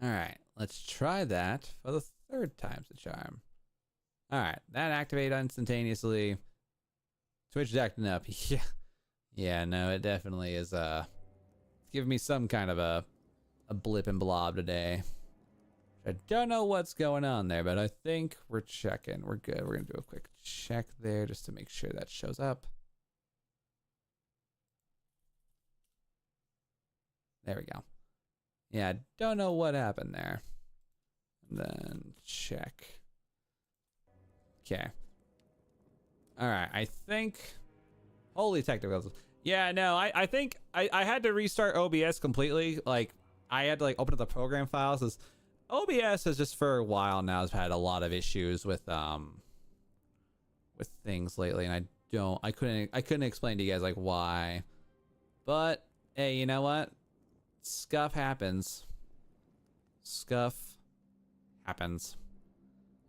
All right, let's try that for the third time's the charm. All right, that activated instantaneously. Twitch is acting up. Yeah, yeah, no, it definitely is. It's giving me some kind of a blip and blob today. I don't know what's going on there, but I think we're checking. We're good. We're gonna do a quick check there just to make sure that shows up. There we go. Yeah, I don't know what happened there. And then check. Okay. All right, I think. Holy technicals. Yeah, no, I think I had to restart OBS completely. Like, I had to like open up the program files. As OBS has just for a while now has had a lot of issues with things lately, and I couldn't explain to you guys like why. But hey, you know what? Scuff happens. Scuff happens.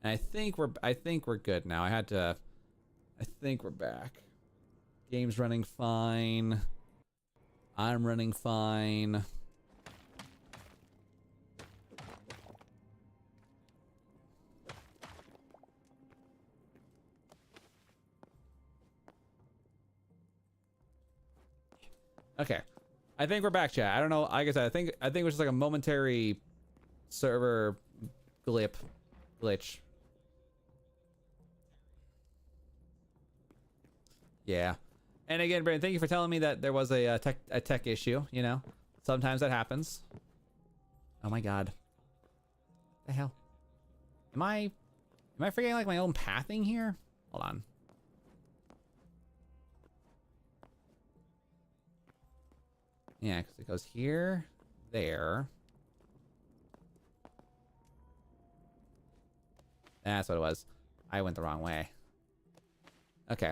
And I think we're good now. I think we're back. Game's running fine. I'm running fine. Okay. I think we're back, chat. I don't know. Like I said, I think it was just like a momentary server glitch. Yeah. And again, Brandon, thank you for telling me that there was a tech issue. You know, sometimes that happens. Oh my god. What the hell? Am I forgetting like my own pathing here? Hold on. Yeah, because it goes here, there. That's what it was. I went the wrong way. Okay.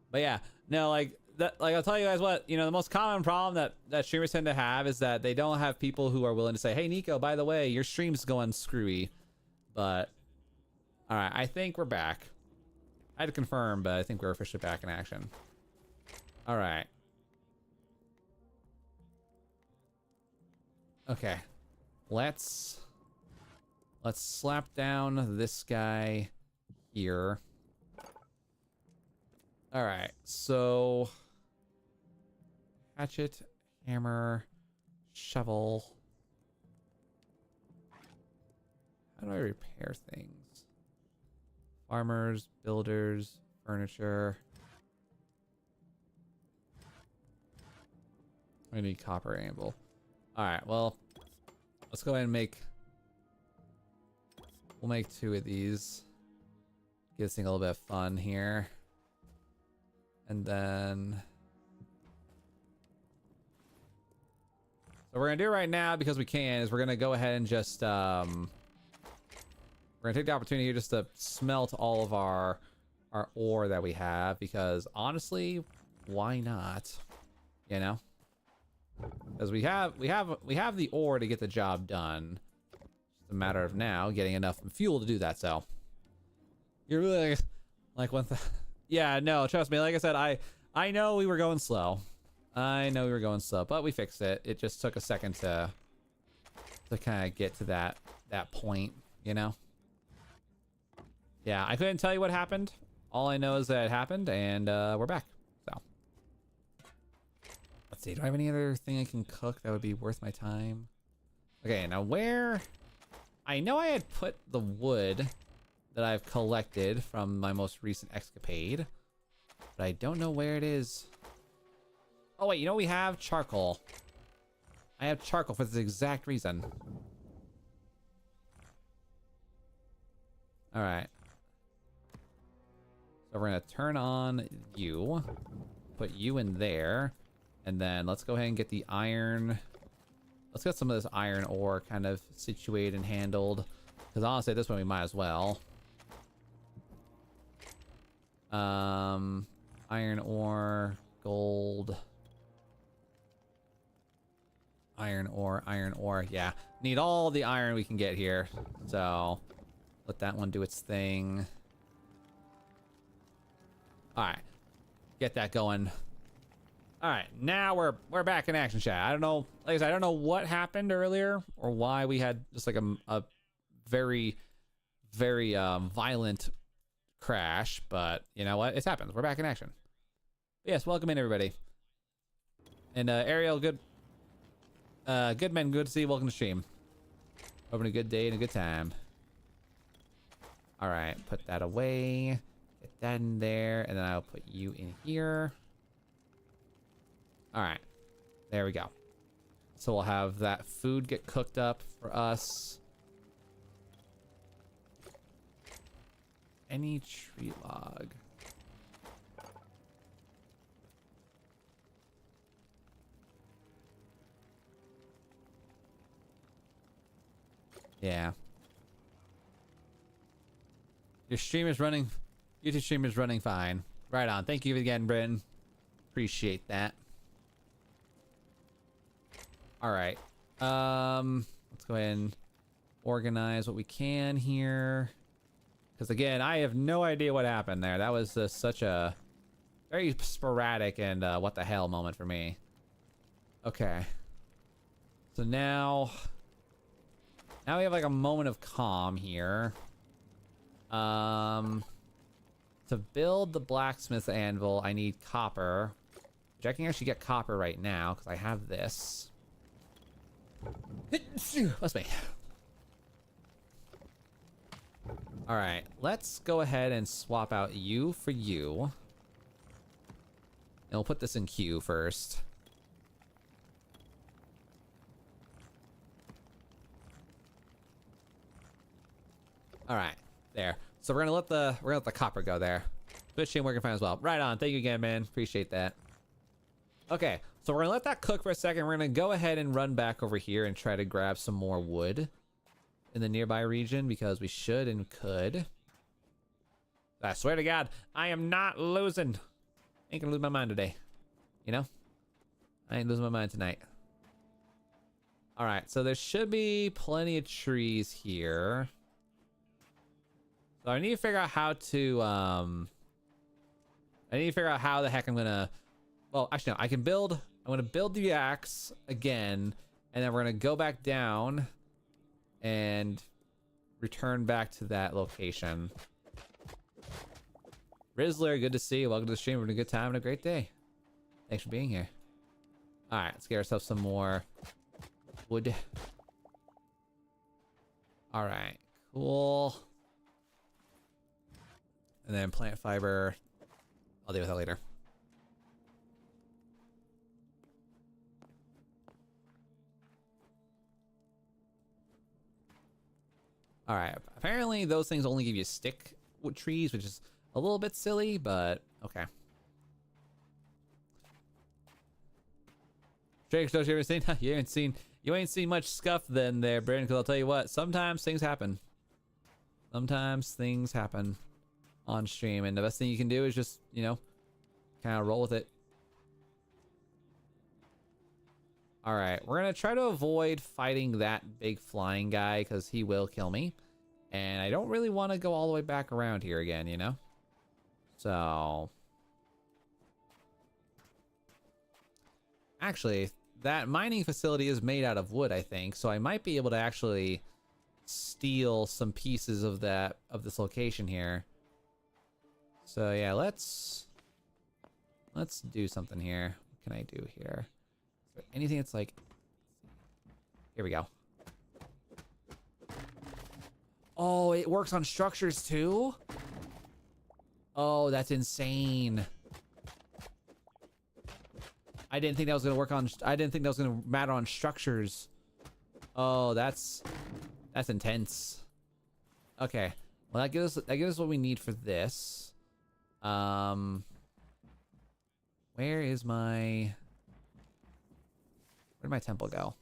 But yeah, no, like that. Like I'll tell you guys what. You know, the most common problem that streamers tend to have is that they don't have people who are willing to say, "Hey, Nico, by the way, your stream's going screwy." But all right, I think we're back. I had to confirm, but I think we're officially back in action. All right. Okay, let's slap down this guy here. All right, so hatchet, hammer, shovel. How do I repair things? Farmers, builders, furniture. I need copper anvil. All right, well, let's go ahead and we'll make 2 of these. Give this thing a little bit of fun here. And then, so we're gonna do right now, because we can, is we're gonna go ahead and just, we're gonna take the opportunity here just to smelt all of our ore that we have, because honestly, why not? You know? Because we have the ore to get the job done. It's a matter of now getting enough fuel to do that. So you're really like one thing. Yeah, no, trust me. Like I said, I know we were going slow. I know we were going slow, but we fixed it. It just took a second to kind of get to that point, you know. Yeah, I couldn't tell you what happened. All I know is that it happened, and we're back. So. Let's see, do I have any other thing I can cook that would be worth my time? Okay, now where... I know I had put the wood that I've collected from my most recent escapade, but I don't know where it is. Oh wait, you know we have charcoal. I have charcoal for this exact reason. All right. So we're gonna turn on you, put you in there. And then let's go ahead and get the iron. Let's get some of this iron ore kind of situated and handled. Because honestly, at this point, we might as well. Iron ore, gold. Iron ore. Yeah, need all the iron we can get here. So let that one do its thing. All right, get that going. All right, now we're back in action, chat. I don't know, like I said, I don't know what happened earlier or why we had just like a very, very violent crash, but you know what? It's happened. We're back in action. Yes, welcome in everybody. And Ariel, good men, good to see you. Welcome to stream. Hoping a good day and a good time. All right, put that away. Get that in there, and then I'll put you in here. All right, there we go. So we'll have that food get cooked up for us. Any tree log. Yeah. Your stream is running. YouTube stream is running fine. Right on. Thank you again, Britton. Appreciate that. All right. Let's go ahead and organize what we can here. Because again, I have no idea what happened there. That was such a very sporadic and what the hell moment for me. Okay. So now we have like a moment of calm here. To build the blacksmith anvil, I need copper. Which I can actually get copper right now because I have this. That's me. All right, let's go ahead and swap out you for you. And we'll put this in queue first. All right, there. So we're gonna let the copper go there. Good stream working fine as well. Right on. Thank you again, man. Appreciate that. Okay, so we're gonna let that cook for a second. We're gonna go ahead and run back over here and try to grab some more wood in the nearby region because we should and could. I swear to God, I am not losing. Ain't gonna lose my mind today. You know? I ain't losing my mind tonight. All right, so there should be plenty of trees here. So I need to figure out how to, I need to figure out how the heck I'm gonna, well, actually no, I'm gonna build the axe again, and then we're gonna go back down and return back to that location. Rizzler, good to see you. Welcome to the stream. We're having a good time and a great day. Thanks for being here. All right, let's get ourselves some more wood. All right, cool. And then plant fiber, I'll deal with that later. All right, apparently those things only give you stick wood trees, which is a little bit silly, but okay. Drake, don't you ever seen? You ain't seen much scuff then there, Brandon, because I'll tell you what, sometimes things happen. Sometimes things happen on stream, and the best thing you can do is just, you know, kind of roll with it. All right, we're gonna try to avoid fighting that big flying guy because he will kill me, and I don't really want to go all the way back around here again, you know. So actually, that mining facility is made out of wood, I think, so I might be able to actually steal some pieces of this location here. So yeah, let's do something here. What can I do here? Is there anything that's like, here we go. Oh, it works on structures too? Oh, that's insane. I didn't think that was gonna work on, I didn't think that was gonna matter on structures. Oh, that's intense. Okay, well that gives us what we need for this. Where'd my temple go?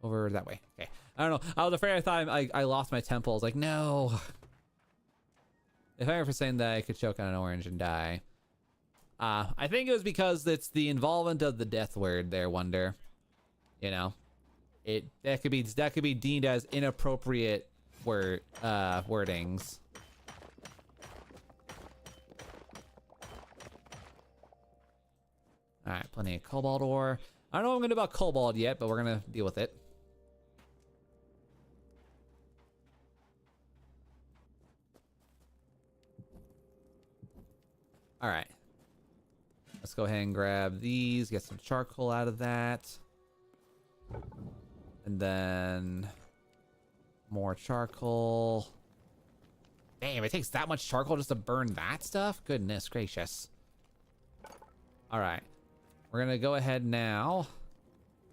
Over that way. Okay. I don't know. I was afraid, I thought I lost my temple. I was like, no. If I were saying that I could choke on an orange and die. I think it was because it's the involvement of the death word there, Wonder. You know, that could be deemed as inappropriate wordings. All right, plenty of cobalt ore. I don't know what I'm gonna do about cobalt yet, but we're gonna deal with it. All right. Let's go ahead and grab these, get some charcoal out of that. And then more charcoal. Damn, it takes that much charcoal just to burn that stuff? Goodness gracious. All right. We're gonna go ahead now.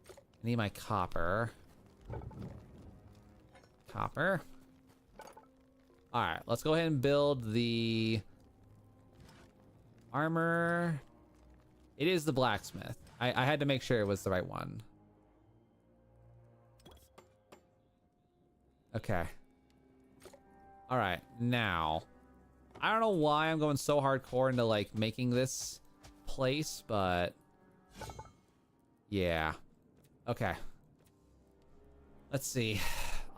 I need my copper. Copper. All right, let's go ahead and build the armor. It is the blacksmith. I had to make sure it was the right one. Okay. All right, now, I don't know why I'm going so hardcore into like making this place, but yeah. Okay. Let's see.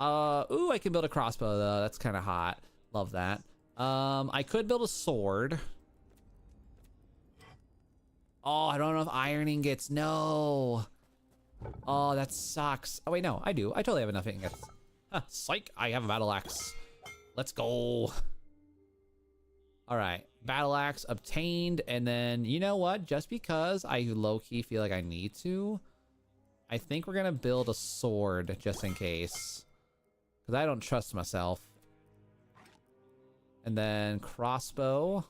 Ooh, I can build a crossbow though. That's kind of hot. Love that. I could build a sword. Oh, I don't know if iron ingots. No. Oh, that sucks. Oh wait, no, I do. I totally have enough ingots. Huh, psych, I have a battle axe. Let's go. All right, battle axe obtained. And then, you know what? Just because I low-key feel like I need to, I think we're gonna build a sword just in case. Because I don't trust myself. And then crossbow.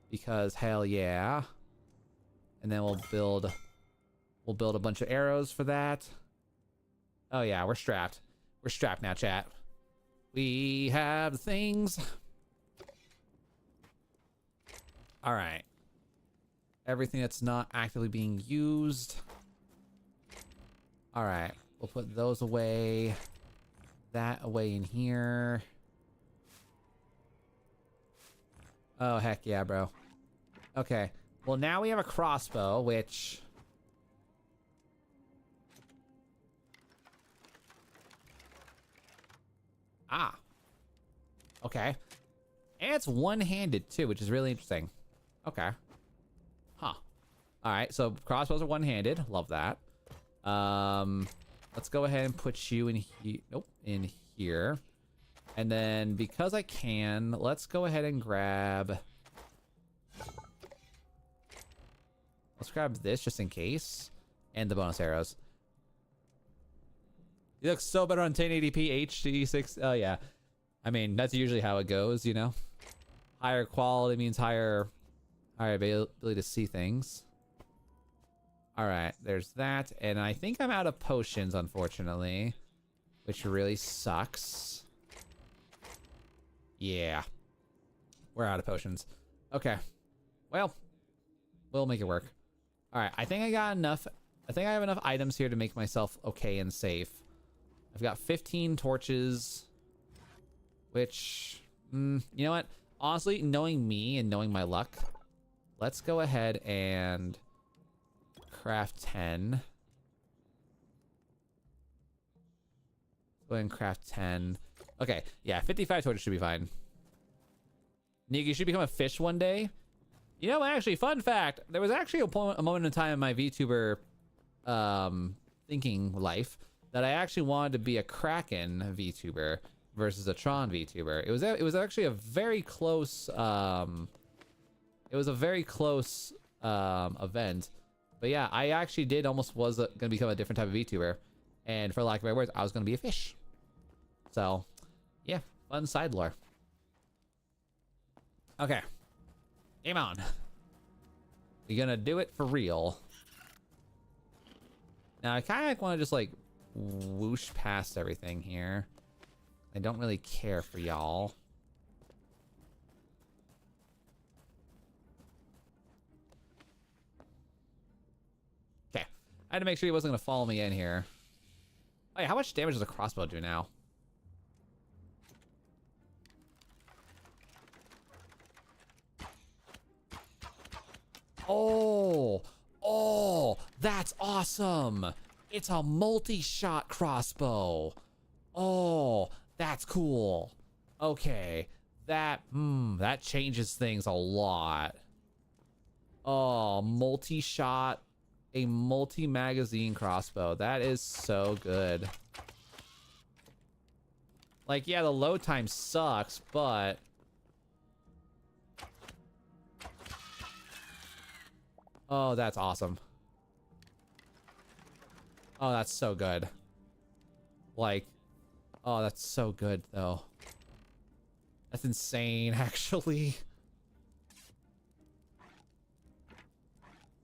Because hell yeah. And then we'll build a bunch of arrows for that. Oh yeah, we're strapped. We're strapped now, chat. We have the things. All right. Everything that's not actively being used. All right, we'll put those away. That away in here. Oh, heck yeah, bro. Okay, well now we have a crossbow, which... Ah. Okay. And it's one-handed too, which is really interesting. Okay. Huh. Alright, so crossbows are one-handed. Love that. Let's go ahead and put you in here. Nope, in here. And then because I can, let's go ahead and grab... Let's grab this just in case. And the bonus arrows. You look so better on 1080p HD6. Oh yeah. I mean, that's usually how it goes, you know? Higher quality means higher ability to see things. Alright, there's that. And I think I'm out of potions, unfortunately. Which really sucks. Yeah. We're out of potions. Okay. Well, we'll make it work. Alright, I think I got enough. I think I have enough items here to make myself okay and safe. I've got 15 torches. Which, you know what? Honestly, knowing me and knowing my luck, let's go ahead and craft 10. Go ahead and craft 10. Okay, yeah, 55 torches should be fine. Nick, you should become a fish one day. You know, actually, fun fact, there was actually a moment in time in my VTuber thinking life that I actually wanted to be a Kraken VTuber versus a Tron VTuber. It was actually a very close event. But yeah, I actually did almost was gonna become a different type of VTuber, and for lack of better words, I was gonna be a fish. So yeah, fun side lore. Okay, game on. We're gonna do it for real. Now I kind of want to just like whoosh past everything here. I don't really care for y'all. Okay, I had to make sure he wasn't gonna follow me in here. Oh yeah, how much damage does a crossbow do now? Oh, that's awesome. It's a multi-shot crossbow. Oh, that's cool. Okay, that changes things a lot. Oh, multi-shot, a multi-magazine crossbow. That is so good. Like, yeah, the load time sucks, but... Oh, that's awesome. Oh, that's so good. Like, oh, that's so good, though. That's insane, actually.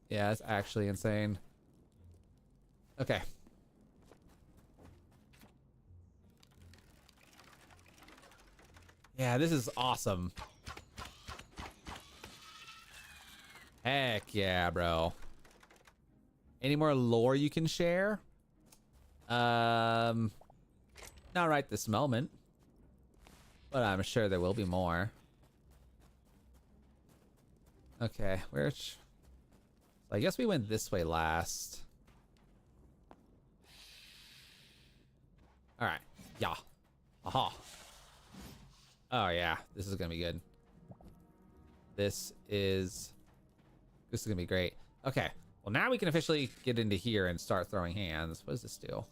Yeah, it's actually insane. Okay. Yeah, this is awesome. Heck yeah, bro. Any more lore you can share? Not right this moment. But I'm sure there will be more. Okay, which... I guess we went this way last. Alright. Yeah. Aha. Oh yeah, this is gonna be good. This is gonna be great. Okay. Well, now we can officially get into here and start throwing hands. What does this do?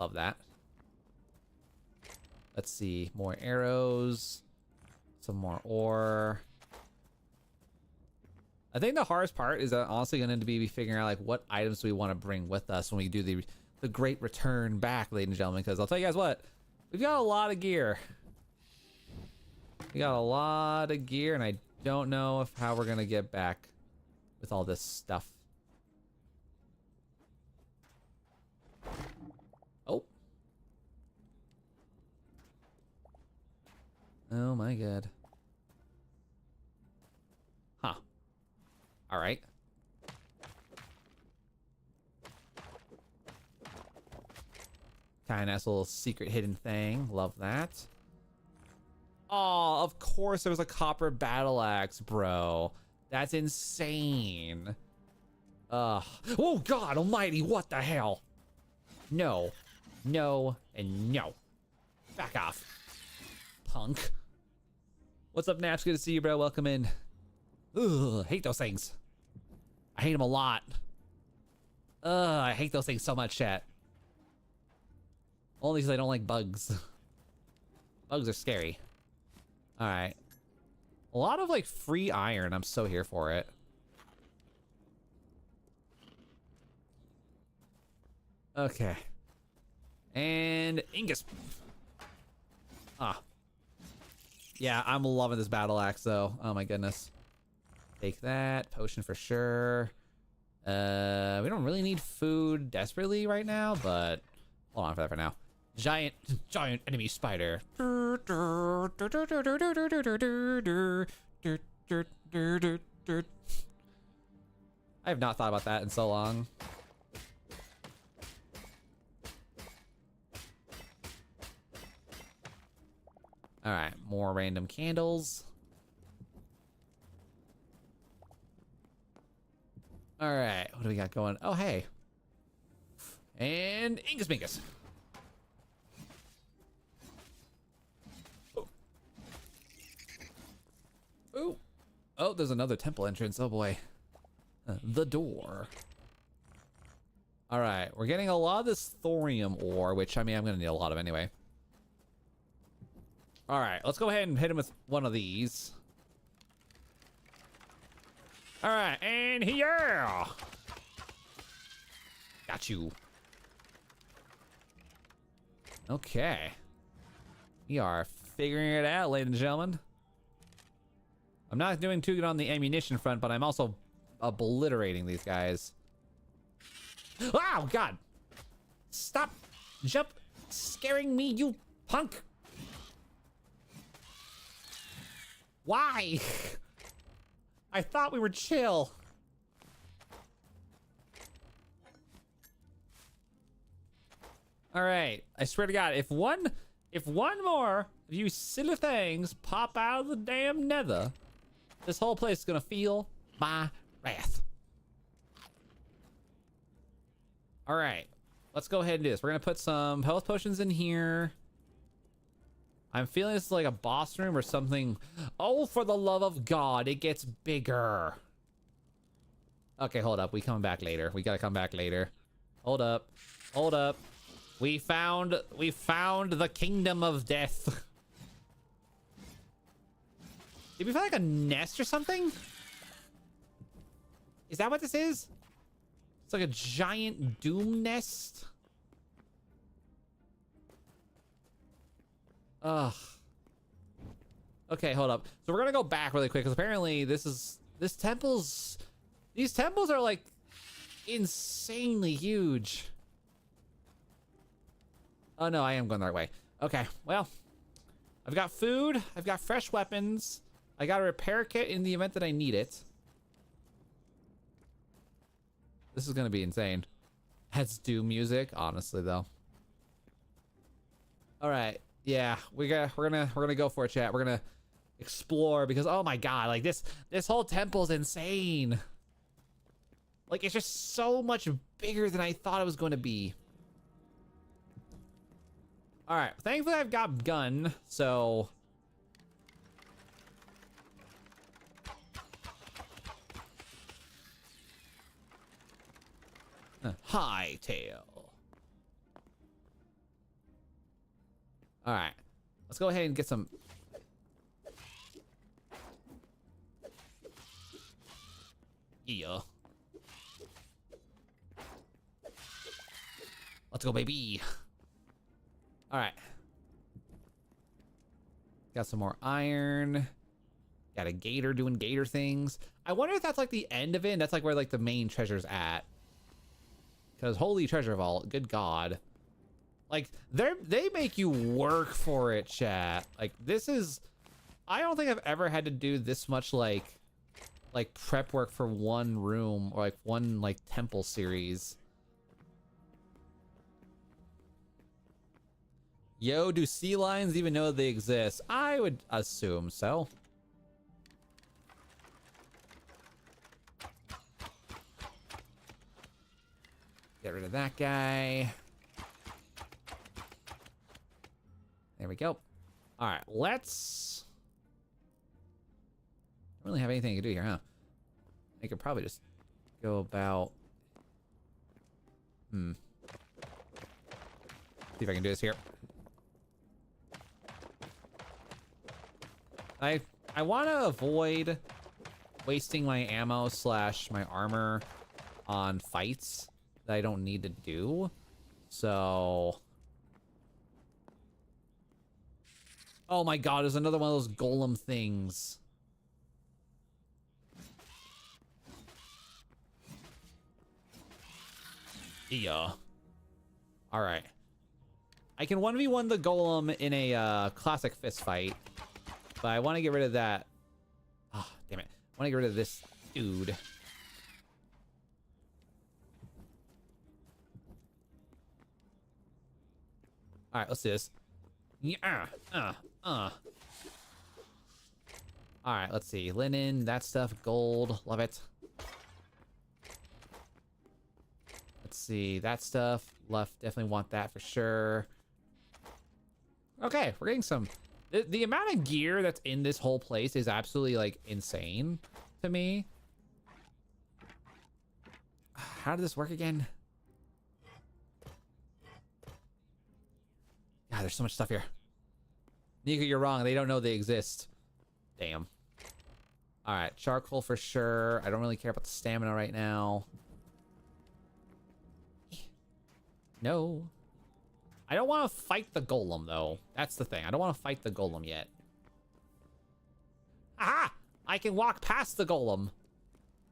Love that. Let's see. More arrows. Some more ore. I think the hardest part is honestly going to be figuring out like what items we want to bring with us when we do the great return back, ladies and gentlemen. Because I'll tell you guys what, we've got a lot of gear. We got a lot of gear, and I don't know how we're going to get back with all this stuff. Oh. Oh my god. Huh. All right. Kind of nice little secret hidden thing. Love that. Oh, of course there was a copper battle axe, bro. That's insane. Oh god almighty, what the hell? No. No, and no. Back off. Punk. What's up, Naps? Good to see you, bro. Welcome in. Ugh, hate those things. I hate them a lot. Ugh, I hate those things so much, chat. Only because I don't like bugs. Bugs are scary. Alright. A lot of, like, free iron. I'm so here for it. Okay. And Ingus. Ah. Yeah, I'm loving this battle axe, though. Oh, my goodness. Take that. Potion for sure. We don't really need food desperately right now, but hold on for that for now. Giant enemy spider. I have not thought about that in so long. All right, more random candles. All right, what do we got going? Oh, hey. And Ingus Bingus. Oh. Oh, there's another temple entrance. Oh, boy. The door. All right, we're getting a lot of this thorium ore, which, I mean, I'm going to need a lot of anyway. All right, let's go ahead and hit him with one of these. All right, and here. Got you. Okay. We are figuring it out, ladies and gentlemen. I'm not doing too good on the ammunition front, but I'm also obliterating these guys. Oh, God. Stop. Jump. Scaring me, you punk. Why? I thought we were chill. All right. I swear to God, if one more of you silly things pop out of the damn nether, this whole place is gonna feel my wrath. All right. Let's go ahead and do this. We're gonna put some health potions in here. I'm feeling this is like a boss room or something. Oh, for the love of God, it gets bigger. Okay, hold up. We come back later. We gotta come back later. Hold up. Hold up. We found the kingdom of death. Did we find like a nest or something? Is that what this is? It's like a giant doom nest. Ugh. Okay, hold up. So we're gonna go back really quick because apparently these temples are like insanely huge. Oh no, I am going the right way. Okay, well, I've got food, I've got fresh weapons, I got a repair kit in the event that I need it. This is gonna be insane. That's Doom music, honestly though. All right, yeah, we're gonna go for it, chat. We're gonna explore because oh my god, like this whole temple's insane. Like it's just so much bigger than I thought it was going to be. All right, thankfully I've got gun, so. Hytale. All right, let's go ahead and get some. Yeah. Let's go, baby. All right. Got some more iron. Got a gator doing gator things. I wonder if that's like the end of it and that's like where like the main treasure's at. Because holy treasure vault, good god. Like they make you work for it, chat. Like this is, I don't think I've ever had to do this much like prep work for one room or like one like temple series. Yo, do sea lions even know they exist? I would assume so. Get rid of that guy. There we go. All right, let's. Don't really have anything to do here, huh? I could probably just go about. See if I can do this here. I want to avoid wasting my ammo / my armor on fights that I don't need to do. So. Oh my god, there's another one of those golem things. Yeah. Alright. I can 1v1 the golem in a classic fist fight. But I want to get rid of that. Oh, damn it. I want to get rid of this dude. Alright, let's do this. Yeah. Alright, let's see. Linen, that stuff, gold, love it. Let's see, that stuff, left, definitely want that for sure. Okay, we're getting some. The amount of gear that's in this whole place is absolutely like insane to me. How did this work again? God, there's so much stuff here. Nika, you're wrong. They don't know they exist. Damn. All right, charcoal for sure. I don't really care about the stamina right now. No. I don't want to fight the golem, though. That's the thing. I don't want to fight the golem yet. Aha! I can walk past the golem.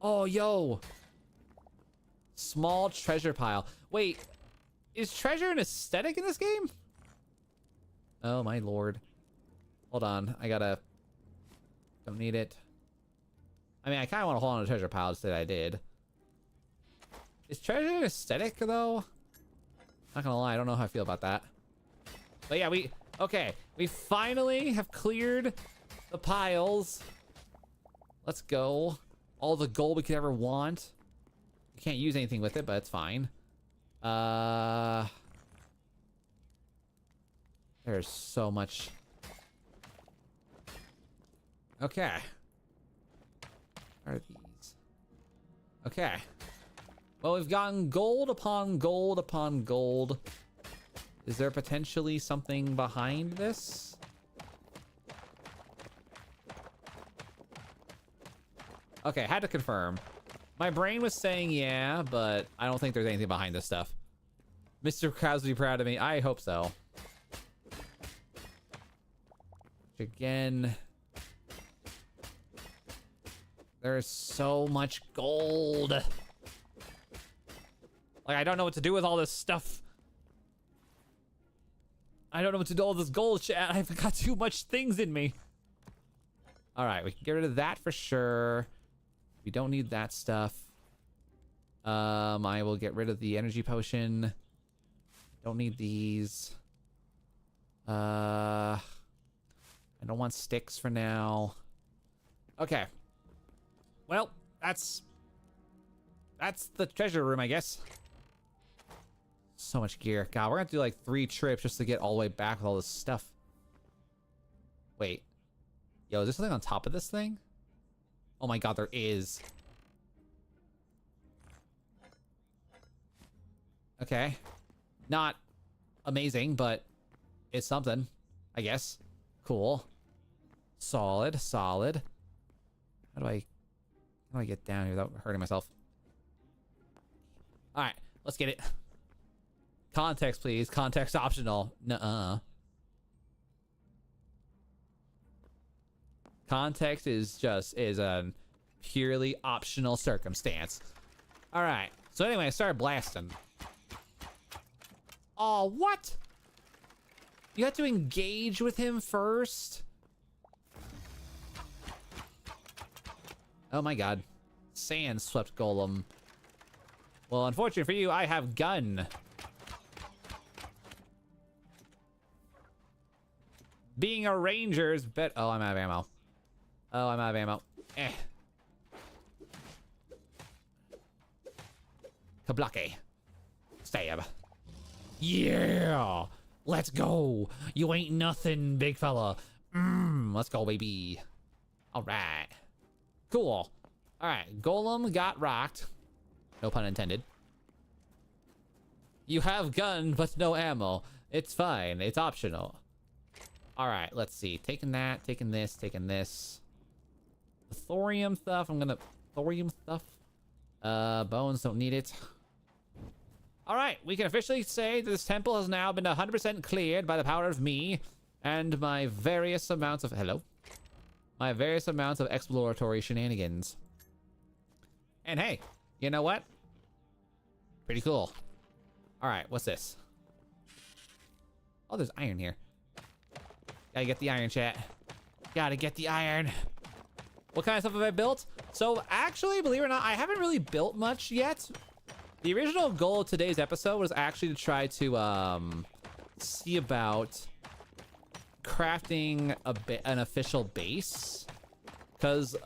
Oh, yo. Small treasure pile. Wait, is treasure an aesthetic in this game? Oh, my lord. Hold on. I gotta... Don't need it. I mean, I kind of want to hold on to treasure pile just that I did. Is treasure an aesthetic, though? Not gonna lie, I don't know how I feel about that. But yeah, okay. We finally have cleared the piles. Let's go. All the gold we could ever want. We can't use anything with it, but it's fine. There's so much Okay. What are these? Okay. Well, we've gotten gold upon gold upon gold. Is there potentially something behind this? Okay, had to confirm. My brain was saying yeah, but I don't think there's anything behind this stuff. Mr. Krabs would be proud of me. I hope so. Again, there's so much gold. Like, I don't know what to do with all this stuff. I don't know what to do with all this gold, chat. I've got too much things in me. All right, we can get rid of that for sure. We don't need that stuff. I will get rid of the energy potion. Don't need these. I don't want sticks for now. Okay. Well, that's the treasure room, I guess. So much gear. God, we're gonna have to do like 3 trips just to get all the way back with all this stuff. Wait. Yo, is there something on top of this thing? Oh my god, there is. Okay. Not amazing, but it's something, I guess. Cool. Solid, solid. How do I get down here without hurting myself? All right, let's get it. Context, please. Context optional. Nuh-uh. Context is a purely optional circumstance. All right. So anyway, I started blasting. Oh, what? You have to engage with him first? Oh my god. Sand swept golem. Well, unfortunately for you, I have gun. Being a ranger's bet. Oh, I'm out of ammo. Oh, I'm out of ammo. Eh. Kablake. Stab. Yeah! Let's go! You ain't nothing, big fella. Let's go, baby. Alright. Cool. Alright, golem got rocked. No pun intended. You have gun, but no ammo. It's fine. It's optional. Alright, let's see. Taking that, taking this, taking this. The thorium stuff, I'm gonna... Thorium stuff? Bones, don't need it. Alright, we can officially say that this temple has now been 100% cleared by the power of me and my various amounts of... Hello? My various amounts of exploratory shenanigans. And hey, you know what? Pretty cool. Alright, what's this? Oh, there's iron here. Gotta get the iron, chat. Gotta get the iron. What kind of stuff have I built? So, actually, believe it or not, I haven't really built much yet. The original goal of today's episode was actually to try to, see about crafting an official base. Because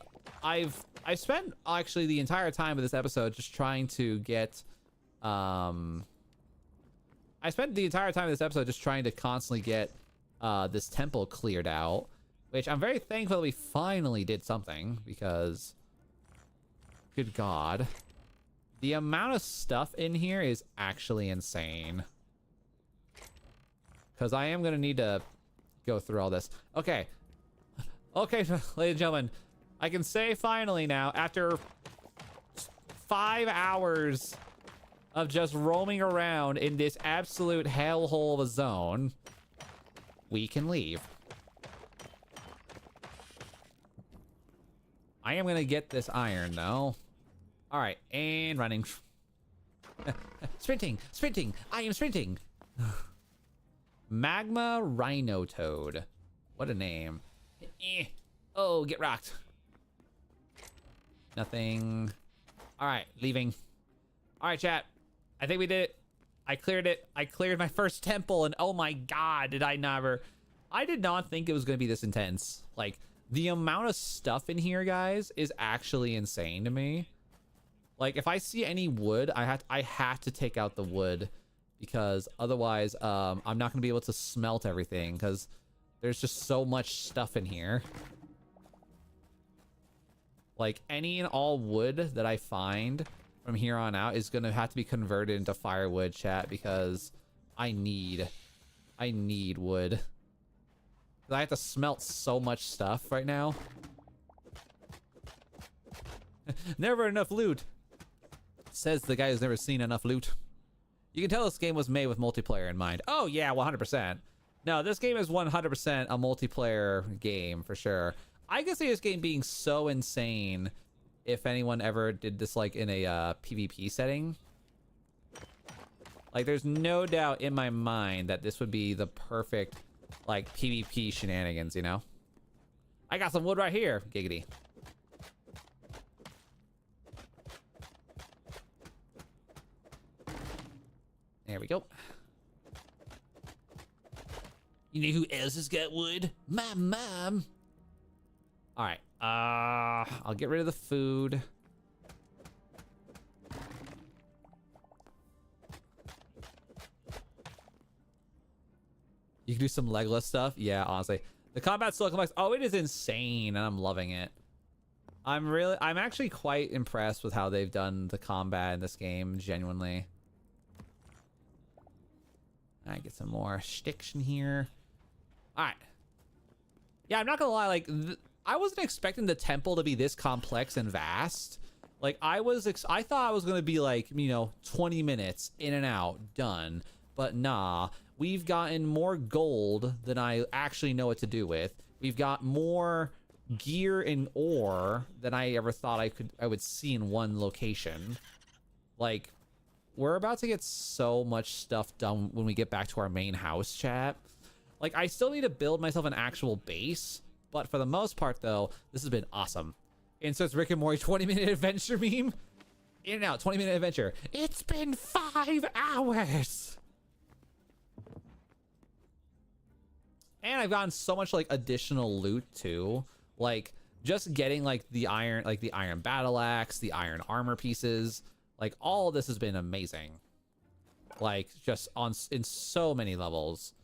I spent, actually, the entire time of this episode just trying to get, I spent the entire time of this episode just trying to constantly get this temple cleared out, which I'm very thankful we finally did something, because good god, the amount of stuff in here is actually insane. Because I am gonna need to go through all this. Okay, ladies and gentlemen, I can say finally now, after 5 hours of just roaming around in this absolute hellhole of a zone, we can leave. I am gonna get this iron though. All right, and running. Sprinting, I am sprinting. Magma Rhino Toad. What a name. Oh, get rocked. Nothing. All right, leaving. All right, chat. I think we did it. I cleared it. I cleared my first temple, and oh my god, did I never... I did not think it was going to be this intense. Like, the amount of stuff in here, guys, is actually insane to me. Like, if I see any wood, I have to take out the wood, because otherwise, I'm not going to be able to smelt everything, because there's just so much stuff in here. Like, any and all wood that I find from here on out is gonna have to be converted into firewood, chat, because I need wood. 'Cause I have to smelt so much stuff right now. Never enough loot, says the guy who's never seen enough loot. You can tell this game was made with multiplayer in mind. Oh yeah, 100%. No, this game is 100% a multiplayer game for sure. I can see this game being so insane if anyone ever did this like in a PvP setting. Like, there's no doubt in my mind that this would be the perfect like PvP shenanigans, you know? I got some wood right here, giggity. There we go. You know who else has got wood? My mom. All right. I'll get rid of the food. You can do some Legolas stuff. Yeah, honestly. The combat's so complex. Oh, it is insane, and I'm loving it. I'm actually quite impressed with how they've done the combat in this game, genuinely. All right, get some more sticks in here. All right. Yeah, I'm not gonna lie, like, I wasn't expecting the temple to be this complex and vast. Like, I thought I was gonna be like, you know, 20 minutes in and out, done. But nah, we've gotten more gold than I actually know what to do with. We've got more gear and ore than I ever thought I would see in one location. Like, we're about to get so much stuff done when we get back to our main house, chat. Like, I still need to build myself an actual base, but for the most part, though, this has been awesome. Inserts Rick and Morty 20-minute adventure meme. In and out, 20-minute adventure. It's been 5 hours. And I've gotten so much, like, additional loot, too. Like, just getting, like, the iron battle axe, the iron armor pieces. Like, all of this has been amazing. Like, just in so many levels.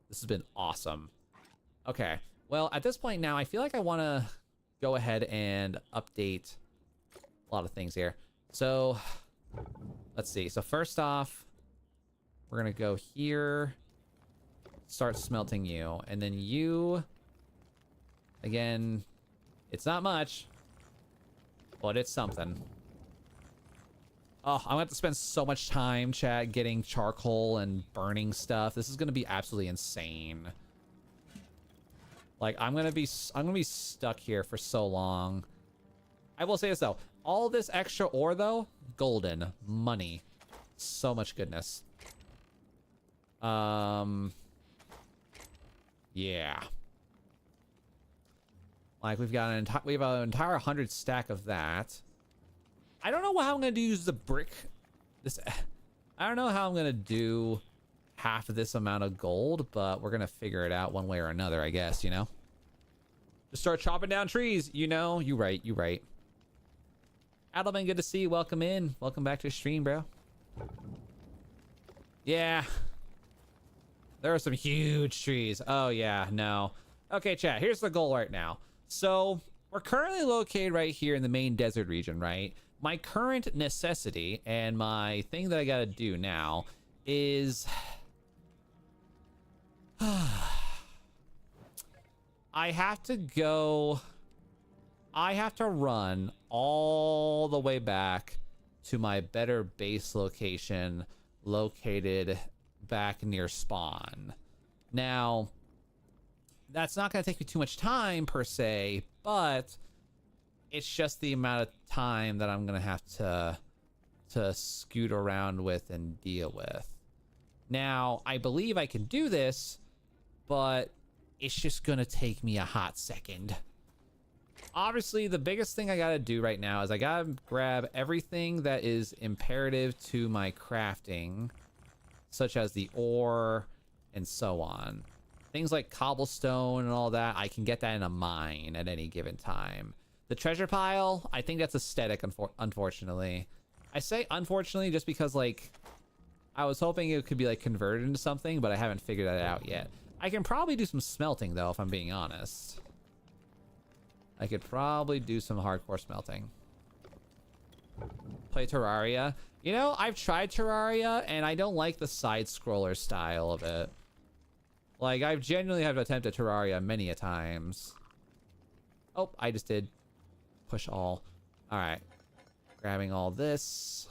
This has been awesome. Okay. Well, at this point now, I feel like I want to go ahead and update a lot of things here. So, let's see. So, first off, we're going to go here. Start smelting you. And then you, again, it's not much, but it's something. Oh, I'm gonna have to spend so much time, chat, getting charcoal and burning stuff. This is gonna be absolutely insane. Like, I'm gonna be stuck here for so long. I will say this though, all this extra ore though, golden money, so much goodness. Yeah. Like, we have an entire 100 stack of that. I don't know how I'm gonna use the brick. I don't know how I'm gonna do half of this amount of gold, but we're gonna figure it out one way or another, I guess, you know? Just start chopping down trees, you know? You right. Adelman, good to see you. Welcome in. Welcome back to the stream, bro. Yeah. There are some huge trees. Oh, yeah, no. Okay, chat, here's the goal right now. So, we're currently located right here in the main desert region, right? My current necessity and my thing that I gotta do now is... I have to run all the way back to my better base location located back near spawn. Now, that's not going to take me too much time per se, but it's just the amount of time that I'm going to have to scoot around with and deal with. Now, I believe I can do this, but it's just going to take me a hot second. Obviously, the biggest thing I got to do right now is I got to grab everything that is imperative to my crafting, such as the ore and so on. Things like cobblestone and all that, I can get that in a mine at any given time. The treasure pile, I think that's aesthetic, unfortunately. I say unfortunately just because, like, I was hoping it could be, like, converted into something, but I haven't figured that out yet. I can probably do some smelting, though, if I'm being honest. I could probably do some hardcore smelting. Play Terraria. You know, I've tried Terraria, and I don't like the side-scroller style of it. Like, I've genuinely have attempted Terraria many a times. Oh, I just did push all. Alright. Grabbing all this.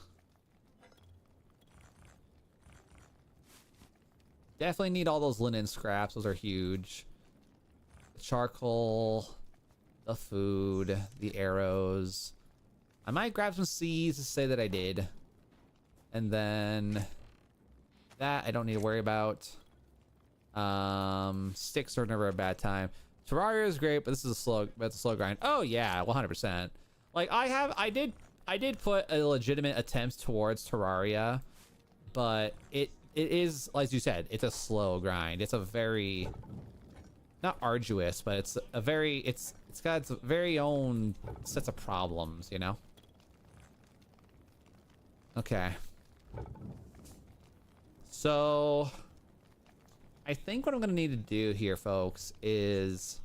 Definitely need all those linen scraps. Those are huge. The charcoal. The food. The arrows. I might grab some seeds to say that I did. And then that I don't need to worry about. Sticks are never a bad time. Terraria is great, but this is a slow grind. Oh yeah, 100%. Like I did put a legitimate attempt towards Terraria, but it is, as you said, it's a slow grind. It's a very, not arduous, but it's a very, it's got its very own sets of problems, you know? Okay. So I think what I'm gonna need to do here, folks, is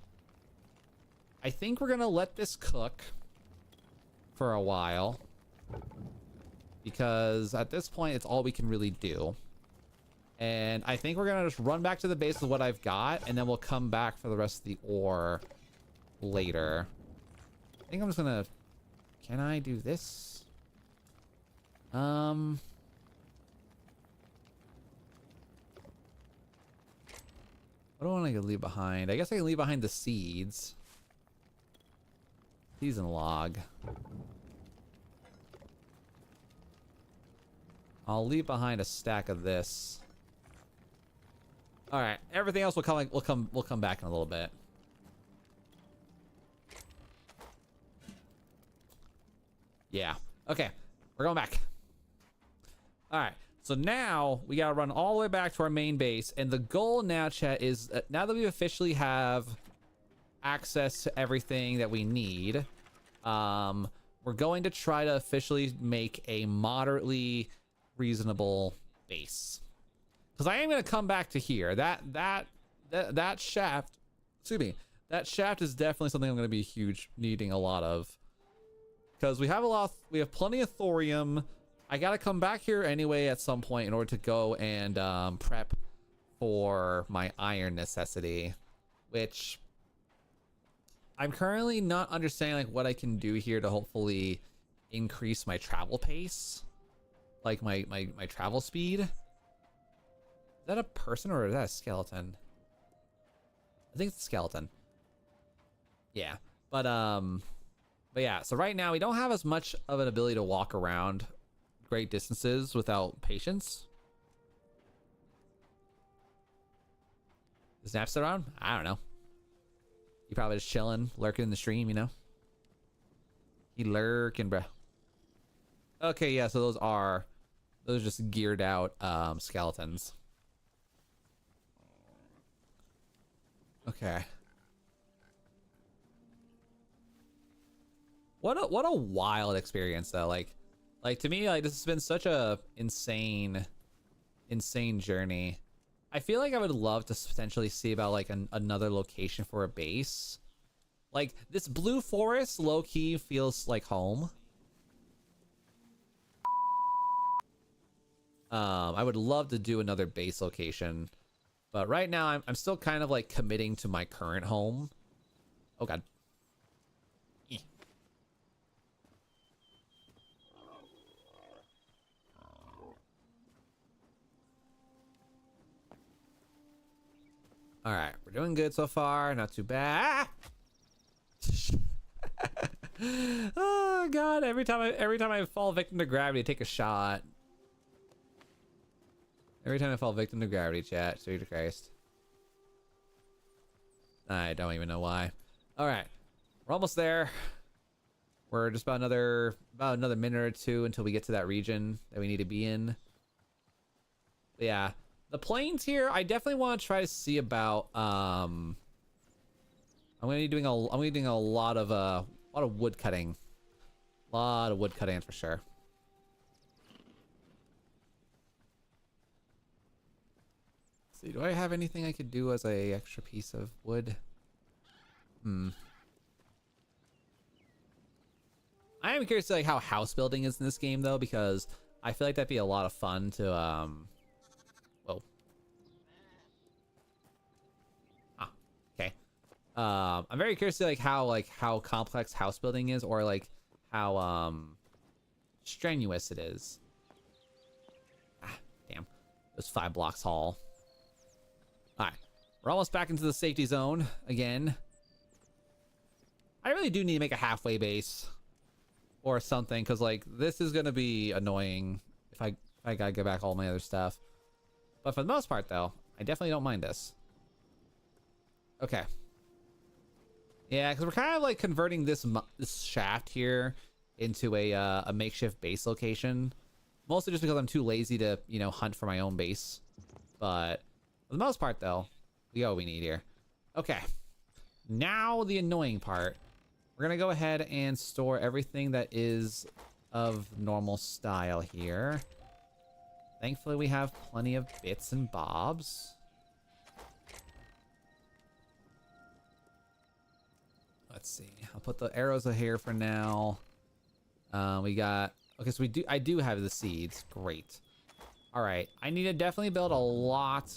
I think we're gonna let this cook for a while, because at this point it's all we can really do. And I think we're gonna just run back to the base with what I've got, and then we'll come back for the rest of the ore later. I think I'm just gonna, can I do this? What do I want to leave behind? I guess I can leave behind the seeds. Seeds and log. I'll leave behind a stack of this. All right, everything else will come. We'll come back in a little bit. Yeah. Okay, we're going back. All right. So now we gotta run all the way back to our main base, and the goal now, chat, is now that we officially have access to everything that we need, we're going to try to officially make a moderately reasonable base. Because I am gonna come back to here. That shaft, excuse me, that shaft is definitely something I'm gonna be needing a lot of. Because we have plenty of thorium. I gotta come back here anyway at some point in order to go and prep for my iron necessity, which I'm currently not understanding like what I can do here to hopefully increase my travel pace, like my travel speed. Is that a person or is that a skeleton? I think it's a skeleton. Yeah, but yeah. So right now we don't have as much of an ability to walk around great distances without patience. Is Nap still around? I don't know. He probably just chilling, lurking in the stream, you know? He lurking, bruh. Okay, yeah, so those are just geared out skeletons. Okay. What a wild experience though. Like to me, like this has been such a insane journey. I feel like I would love to potentially see about like another location for a base. Like this blue forest low-key feels like home. I would love to do another base location, but right now I'm still kind of like committing to my current home. Oh god. All right, we're doing good so far. Not too bad. Oh god! Every time I fall victim to gravity, take a shot. Every time I fall victim to gravity, chat. Sweet Christ. I don't even know why. All right, we're almost there. We're just about another minute or two until we get to that region that we need to be in. But yeah. The plains here, I definitely want to try to see about. I'm gonna be doing a lot of wood cutting, for sure. Let's see, do I have anything I could do as a extra piece of wood? am curious to like how house building is in this game though, because I feel like that'd be a lot of fun to whoa. Ah, okay. I'm very curious to like how complex house building is, or like how strenuous it is. Ah, damn. It was 5 blocks tall. Alright. We're almost back into the safety zone again. I really do need to make a halfway base or something, because like this is gonna be annoying if I gotta get back all my other stuff. But for the most part though, I definitely don't mind this. Okay. Yeah, because we're kind of like converting this shaft here into a makeshift base location. Mostly just because I'm too lazy to, you know, hunt for my own base. But for the most part though, we got what we need here. Okay. Now the annoying part. We're gonna go ahead and store everything that is of normal style here. Thankfully we have plenty of bits and bobs. Let's see. I'll put the arrows here for now. We got... Okay, so I do have the seeds. Great. All right. I need to definitely build a lot.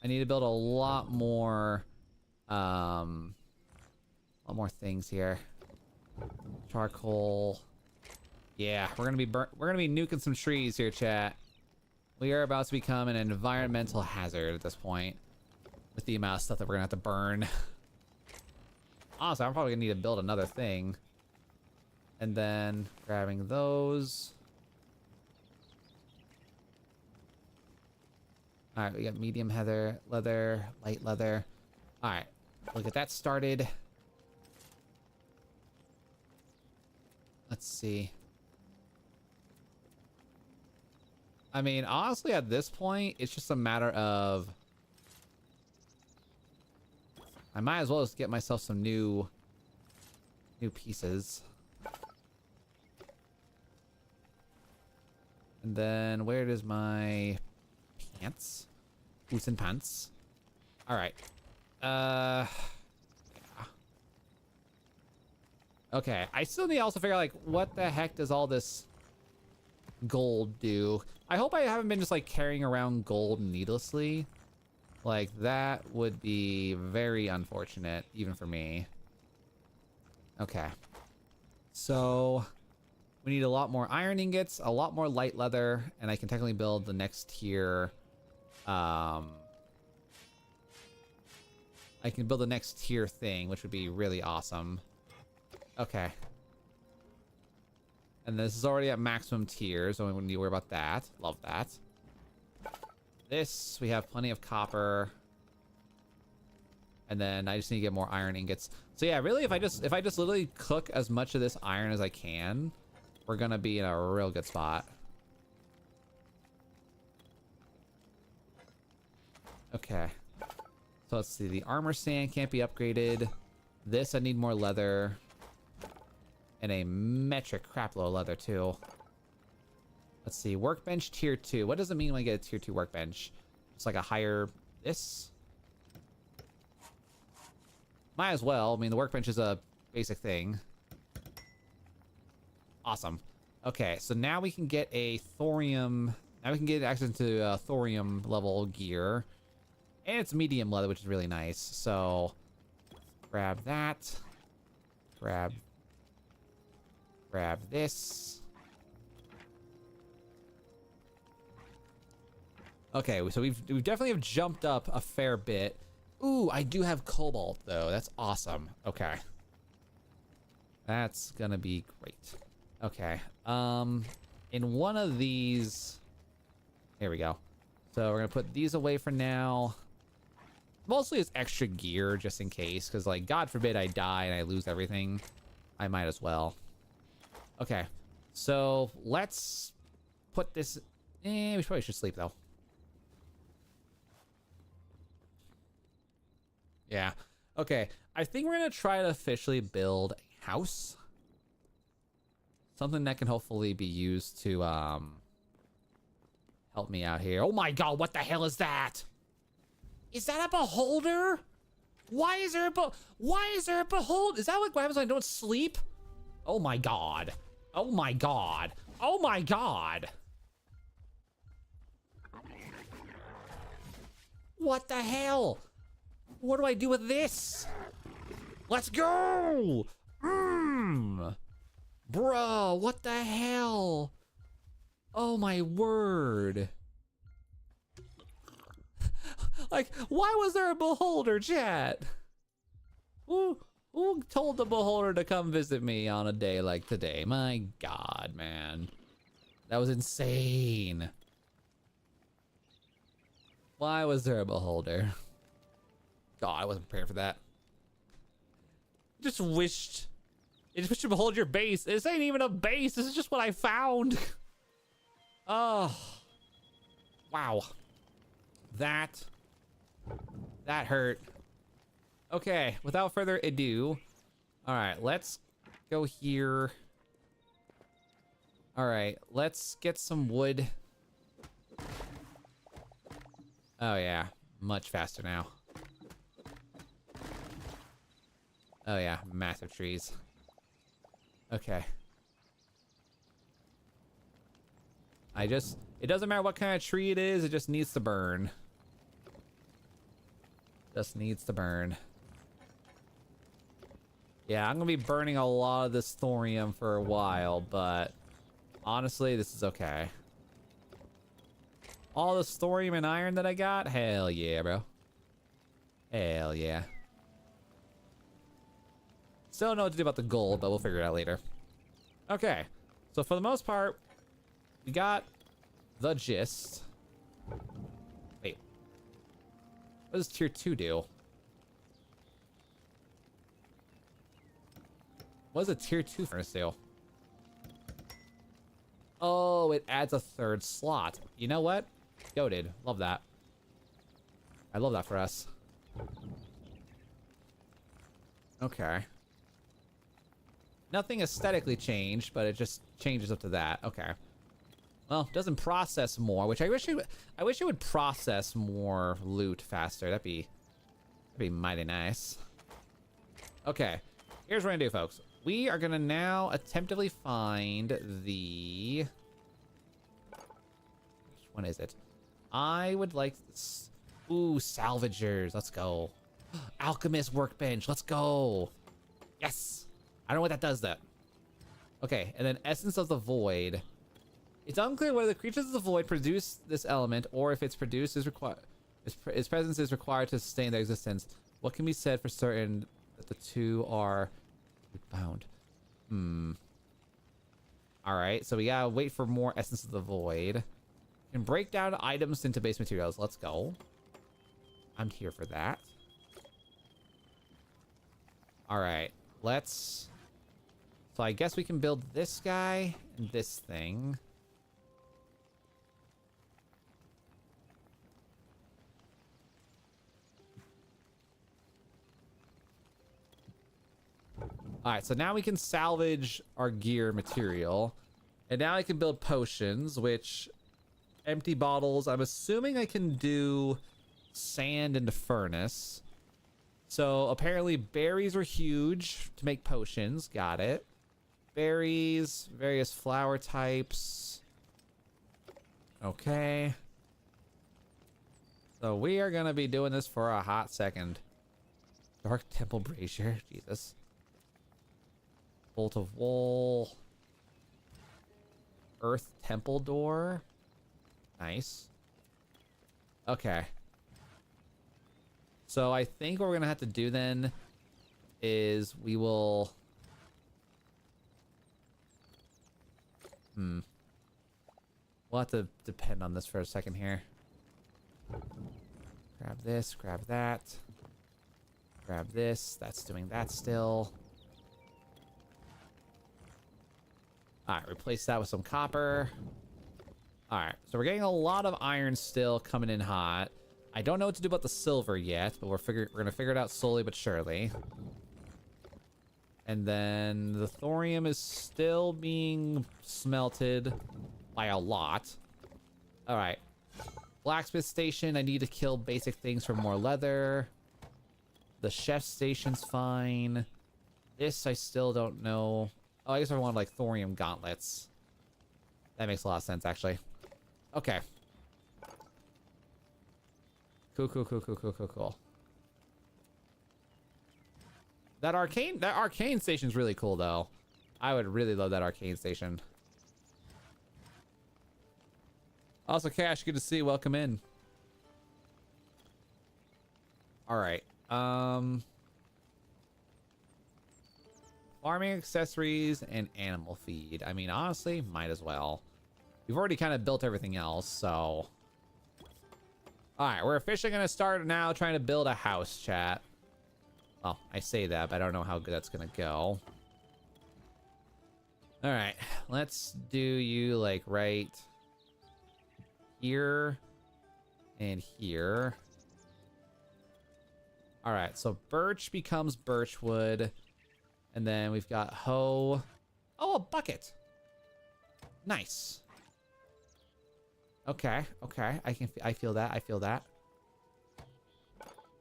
I need to build a lot more things here. Charcoal. Yeah, we're gonna be nuking some trees here, chat. We are about to become an environmental hazard at this point with the amount of stuff that we're gonna have to burn. Honestly, I'm probably gonna need to build another thing. And then grabbing those. All right, we got medium leather, light leather. All right, we'll get that started. Let's see. I mean, honestly, at this point, it's just a matter of... I might as well just get myself some new pieces. And then where is my pants? Boots and pants. All right. Yeah. Okay. I still need to also figure out like what the heck does all this gold do? I hope I haven't been just like carrying around gold needlessly. Like that would be very unfortunate even for me. Okay. So we need a lot more iron ingots, a lot more light leather, and I can technically build the next tier. I can build the next tier thing, which would be really awesome. Okay. And this is already at maximum tier, so we wouldn't need to worry about that. Love that. This, we have plenty of copper. And then I just need to get more iron ingots. So yeah, really, if I just literally cook as much of this iron as I can, we're gonna be in a real good spot. Okay. So let's see, the armor sand can't be upgraded. This, I need more leather. And a metric crapload of leather too. Let's see, workbench tier 2. What does it mean when I get a tier 2 workbench? It's like a higher this? Might as well. I mean, the workbench is a basic thing. Awesome. Okay, so now we can get a thorium. Now we can get access to thorium level gear. And it's medium leather, which is really nice. So grab that. Grab this. Okay, so we've definitely have jumped up a fair bit. Ooh, I do have cobalt though. That's awesome. Okay. That's gonna be great. Okay. In one of these, here we go. So we're gonna put these away for now. Mostly as extra gear, just in case, because like, God forbid I die and I lose everything. I might as well. Okay. So let's put this. We probably should sleep though. Yeah. Okay. I think we're gonna try to officially build a house. Something that can hopefully be used to help me out here. Oh my god, what the hell is that? Is that a beholder? Why is there a behold? Is that what happens when I don't sleep? Oh my god. Oh my god. Oh my god. What the hell? What do I do with this? Let's go! Bro, what the hell? Oh my word. Like, why was there a beholder, chat? Who told the beholder to come visit me on a day like today? My god, man. That was insane. Why was there a beholder? God, I wasn't prepared for that. It just wished to behold your base. This ain't even a base. This is just what I found. Oh. Wow. That hurt. Okay, without further ado. All right, let's go here. All right, let's get some wood. Oh yeah, much faster now. Oh yeah, massive trees. Okay. It doesn't matter what kind of tree it is, it just needs to burn. Just needs to burn. Yeah, I'm gonna be burning a lot of this thorium for a while, but honestly, this is okay. All this thorium and iron that I got? Hell yeah, bro. Hell yeah. Still don't know what to do about the gold, but we'll figure it out later. Okay, so for the most part, we got the gist. Wait. What does tier 2 do? What does a tier 2 furnace do? Oh, it adds a third slot. You know what? Goated. Love that. I love that for us. Okay. Nothing aesthetically changed, but it just changes up to that. Okay. Well, it doesn't process more, which I wish it would process more loot faster. That'd be mighty nice. Okay. Here's what we're gonna do, folks. We are gonna now attemptively find the... Which one is it? I would like this. Ooh, salvagers. Let's go. Alchemist workbench. Let's go. Yes. I don't know what that does, though. Okay, and then Essence of the Void. It's unclear whether the creatures of the void produce this element, or if its presence is required to sustain their existence. What can be said for certain that the two are bound? Alright, so we gotta wait for more Essence of the Void. Can break down items into base materials. Let's go. I'm here for that. Alright, let's... So I guess we can build this guy and this thing. Alright, so now we can salvage our gear material. And now I can build potions, which... Empty bottles. I'm assuming I can do sand into furnace. So apparently berries are huge to make potions. Got it. Berries, various flower types. Okay. So we are going to be doing this for a hot second. Dark Temple Brazier. Jesus. Bolt of Wool. Earth Temple Door. Nice. Okay. So I think what we're gonna have to do then is we will... We'll have to depend on this for a second here. Grab this, grab that. Grab this. That's doing that still. Alright, replace that with some copper. Alright, so we're getting a lot of iron still coming in hot. I don't know what to do about the silver yet, but we're gonna figure it out slowly but surely. And then the thorium is still being smelted by a lot. Alright. Blacksmith station, I need to kill basic things for more leather. The chef station's fine. This I still don't know. Oh, I guess I want like thorium gauntlets. That makes a lot of sense, actually. Okay. Cool. That arcane station's really cool, though. I would really love that arcane station. Also, Cash, good to see you. Welcome in. All right. Farming accessories and animal feed. I mean, honestly, might as well. We've already kind of built everything else, so. All right, we're officially gonna start now trying to build a house, chat. Well, I say that, but I don't know how good that's gonna go. All right, let's do you like right here and here. All right, so birch becomes birchwood, and then we've got hoe. Oh, a bucket. Nice. Okay. I feel that.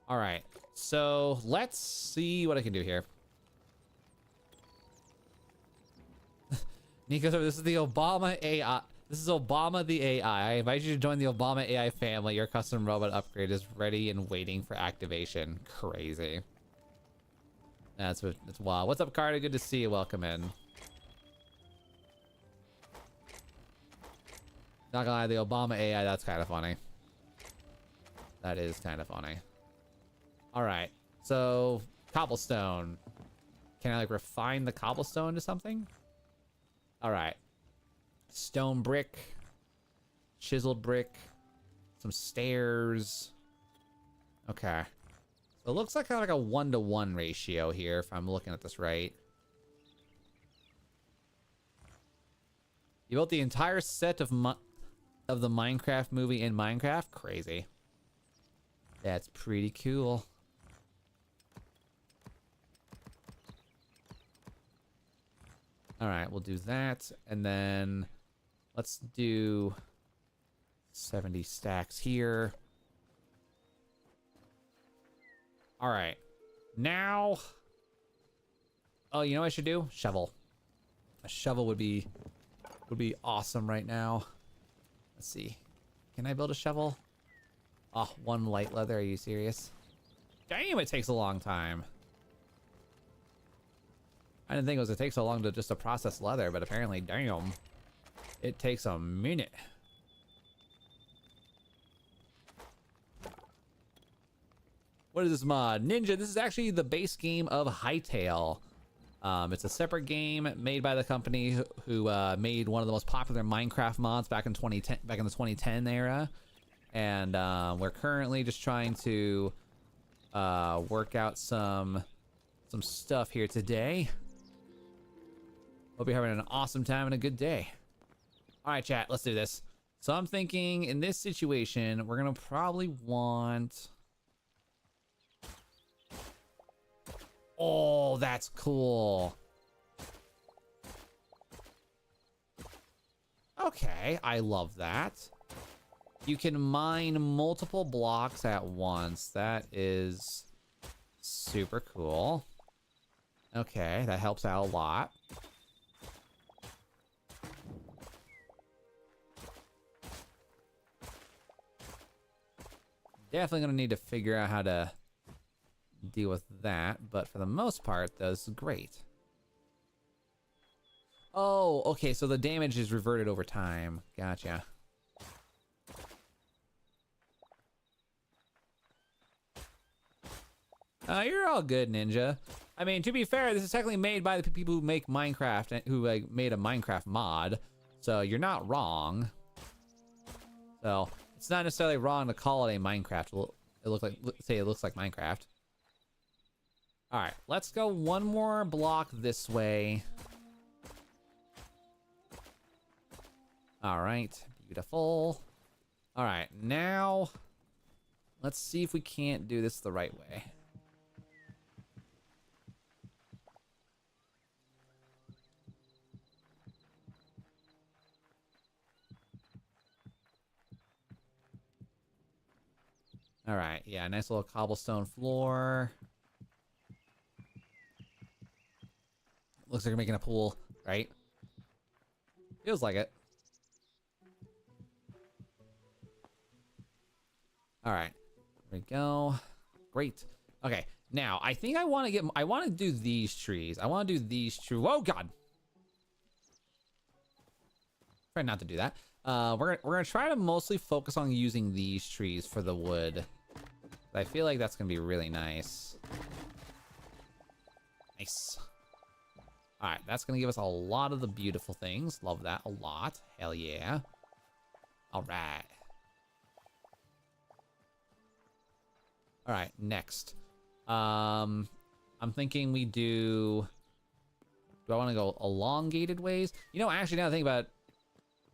All right. So let's see what I can do here. Nico, this is the Obama AI. This is Obama the AI. I invite you to join the Obama AI family. Your custom robot upgrade is ready and waiting for activation. Crazy. That's wild. What's up, Carter? Good to see you. Welcome in. Not gonna lie, the Obama AI, that's kind of funny. That is kind of funny. All right, so cobblestone. Can I like refine the cobblestone to something? All right, stone brick, chiseled brick, some stairs. Okay, so it looks like kind of like a 1-to-1 ratio here if I'm looking at this right. You built the entire set of the Minecraft movie in Minecraft? Crazy. That's pretty cool. All right, we'll do that. And then let's do 70 stacks here. All right. Now, oh, you know what I should do? Shovel. A shovel would be awesome right now. Let's see. Can I build a shovel? Oh, 1 light leather. Are you serious? Damn, it takes a long time. I didn't think it takes so long to just to process leather, but apparently, damn, it takes a minute. What is this mod? Ninja, this is actually the base game of Hytale. It's a separate game made by the company who made one of the most popular Minecraft mods back in 2010, back in the 2010 era, and we're currently just trying to work out some stuff here today. Hope you're having an awesome time and a good day. All right, chat, let's do this. So I'm thinking in this situation, we're gonna probably want. Oh, that's cool. Okay, I love that. You can mine multiple blocks at once. That is super cool. Okay, that helps out a lot. Definitely gonna need to figure out how to deal with that, but for the most part, this is great. Oh, okay, so the damage is reverted over time. Gotcha. You're all good, Ninja. I mean, to be fair, this is technically made by the people who make Minecraft and who like made a Minecraft mod, so you're not wrong. So it's not necessarily wrong to call it a Minecraft. It looks like Minecraft. All right, let's go 1 more block this way. All right, beautiful. All right, now let's see if we can't do this the right way. All right, yeah, nice little cobblestone floor. Looks like you're making a pool, right? Feels like it. All right, there we go. Great. Okay, now I think I want to do these trees. I want to do these trees. Whoa, God. Try not to do that. We're gonna try to mostly focus on using these trees for the wood. I feel like that's gonna be really nice. Nice. All right, that's gonna give us a lot of the beautiful things. Love that a lot. Hell yeah. All right. All right, next. I'm thinking we do I want to go elongated ways? You know, actually, now that I think about it,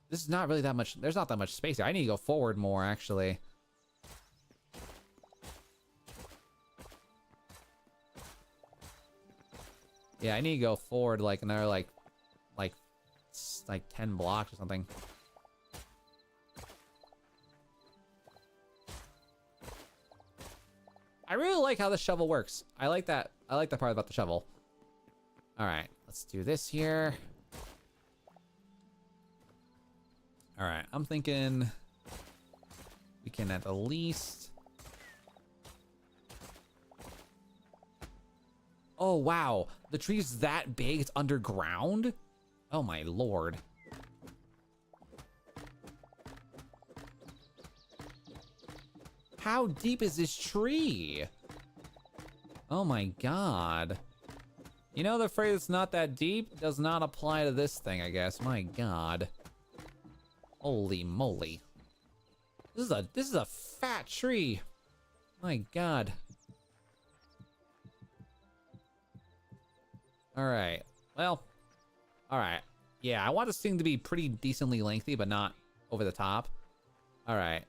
this is not really that much. There's not that much space here. I need to go forward more, actually. Yeah, I need to go forward like another like 10 blocks or something. I really like how the shovel works. I like that. I like that part about the shovel. All right, let's do this here. All right, I'm thinking we can at the least. Oh, wow. The tree's that big, it's underground? Oh my lord. How deep is this tree? Oh my god. You know, the phrase "it's not that deep" does not apply to this thing, I guess. My god. Holy moly. This is a fat tree. My god. Alright. Well. Alright. Yeah, I want this thing to be pretty decently lengthy, but not over the top. Alright.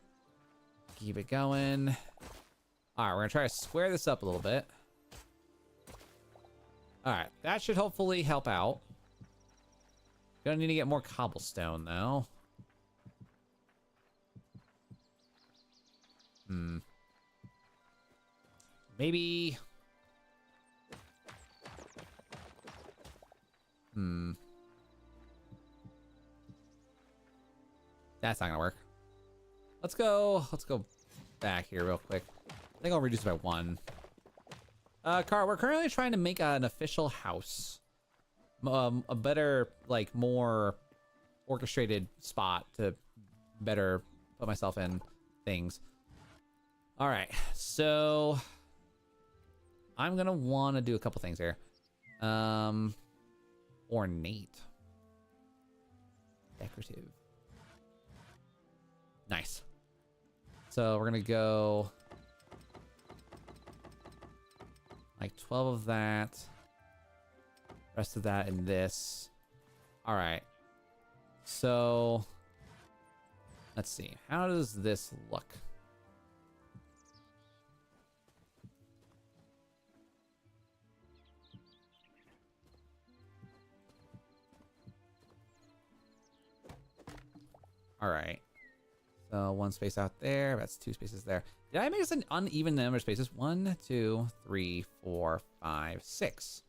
Keep it going. Alright, we're gonna try to square this up a little bit. Alright, that should hopefully help out. Gonna need to get more cobblestone, though. Maybe... That's not gonna work. Let's go back here real quick. I think I'll reduce it by 1. Car, we're currently trying to make an official house. A better, like, more orchestrated spot to better put myself in things. All right, so I'm gonna want to do a couple things here. Ornate. Decorative. Nice. So we're gonna go like 12 of that. Rest of that in this. All right. So let's see. How does this look? All right. So 1 space out there. That's 2 spaces there. Did I make this an uneven number of spaces? 1, 2, 3, 4, 5, 6.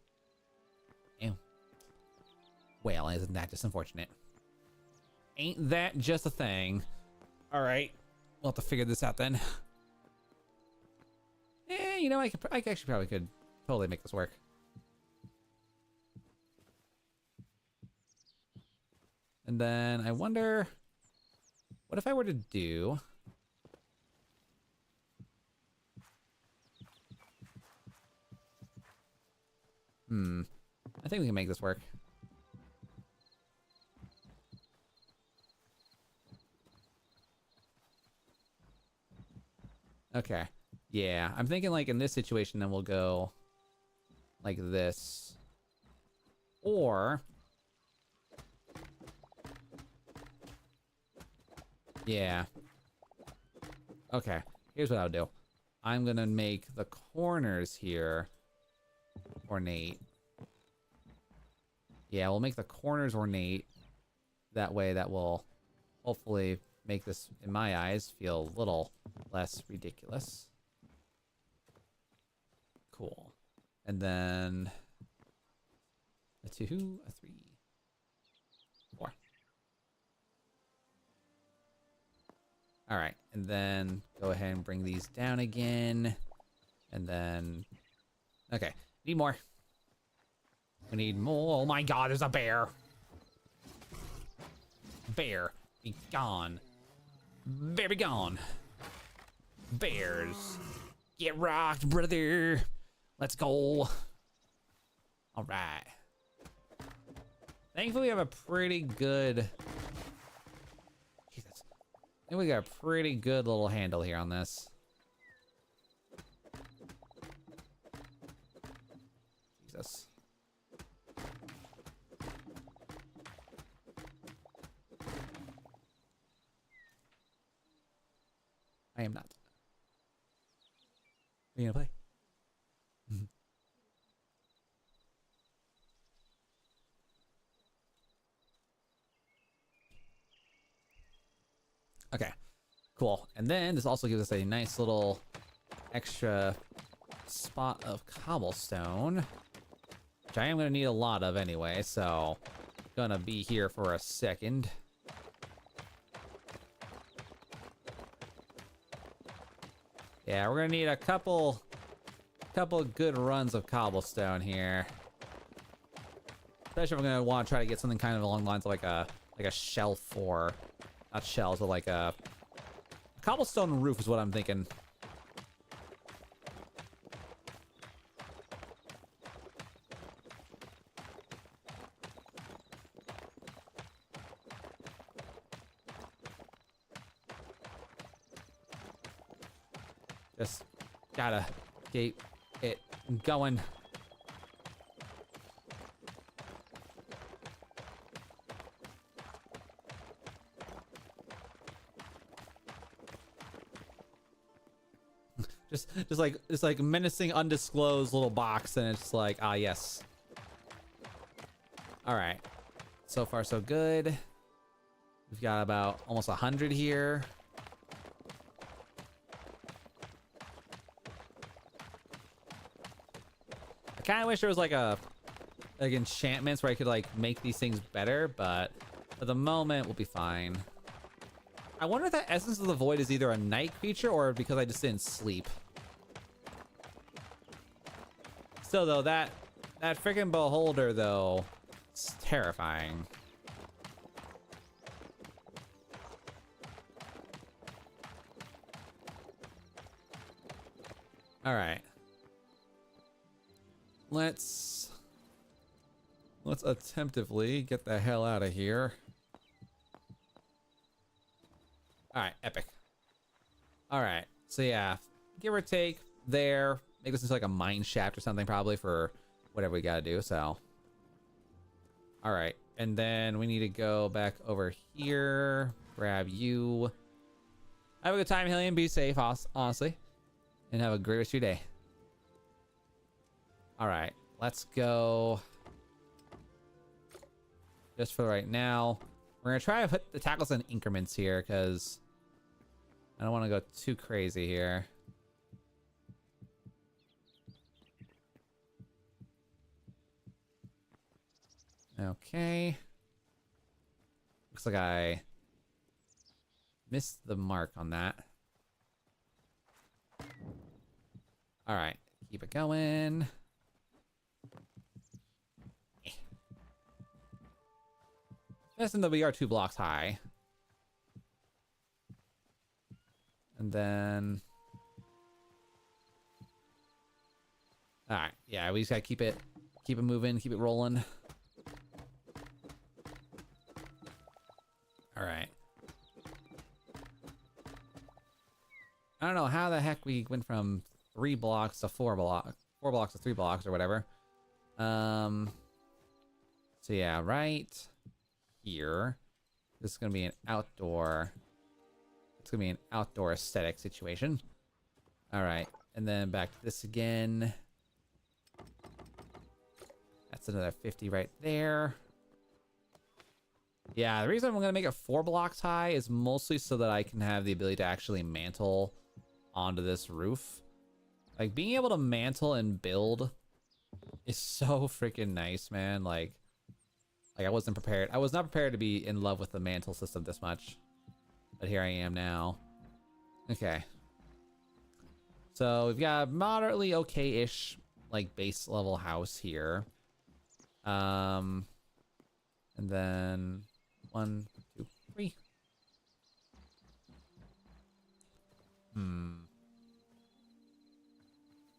Ew. Well, isn't that just unfortunate? Ain't that just a thing? All right. We'll have to figure this out then. You know, I actually probably could totally make this work. And then I wonder... what if I were to do... I think we can make this work. Okay. Yeah, I'm thinking like in this situation, then we'll go like this. Or... yeah. Okay, here's what I'll do. I'm gonna make the corners here ornate. Yeah, we'll make the corners ornate. That way that will hopefully make this, in my eyes, feel a little less ridiculous. Cool. And then the 2, a 3, 4. All right, and then go ahead and bring these down again. And then, okay, need more. We need more. Oh my God, there's a bear. Bear, be gone. Bear, be gone. Bears, get rocked, brother. Let's go. All right. Thankfully, we have a pretty good. Jesus. I think we got a pretty good little handle here on this. Jesus. I am not. Are you gonna play? Okay, cool. And then this also gives us a nice little extra spot of cobblestone, which I am gonna need a lot of anyway, so gonna be here for a second. Yeah, we're gonna need a couple good runs of cobblestone here. Especially if I'm gonna want to try to get something kind of along the lines of like a shelf, or not shelves, but like a cobblestone roof is what I'm thinking. Just gotta get it going. just like menacing undisclosed little box, and it's like, ah, yes. All right, so far so good. We've got about almost 100 here. I kind of wish there was like enchantments where I could like make these things better, but for the moment we'll be fine. I wonder if that Essence of the Void is either a night creature or because I just didn't sleep. Still though, that freaking beholder though, it's terrifying. All right. Let's attemptively get the hell out of here. All right, epic. All right, so yeah, give or take there. Make this into like a mine shaft or something probably for whatever we gotta do, so. All right, and then we need to go back over here, grab you. Have a good time, Hillian. Be safe, honestly. And have a great rest of your day. All right, let's go. Just for right now, we're gonna try to put the tackles in increments here because I don't want to go too crazy here. Okay. Looks like I missed the mark on that. All right, keep it going. Guessing that we are 2 blocks high. And then... Alright, yeah, we just gotta keep it moving, keep it rolling. Alright. I don't know how the heck we went from 3 blocks to 4 blocks. 4 blocks to 3 blocks or whatever. So yeah, right here. This is gonna be an outdoor. It's gonna be an outdoor aesthetic situation. All right, and then back to this again. That's another 50 right there. Yeah, the reason I'm gonna make it 4 blocks high is mostly so that I can have the ability to actually mantle onto this roof. Like being able to mantle and build is so freaking nice, man. Like Like, I wasn't prepared. I was not prepared to be in love with the mantle system this much. But here I am now. Okay. So we've got a moderately okay-ish, like, base level house here. And then 1, 2, 3.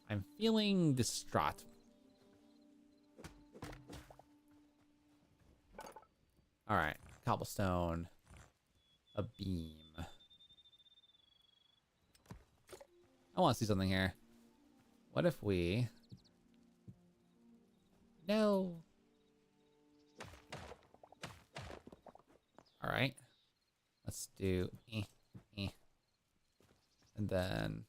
I'm feeling distraught. All right, cobblestone, a beam. I want to see something here. What if we... No. All right. Let's do and then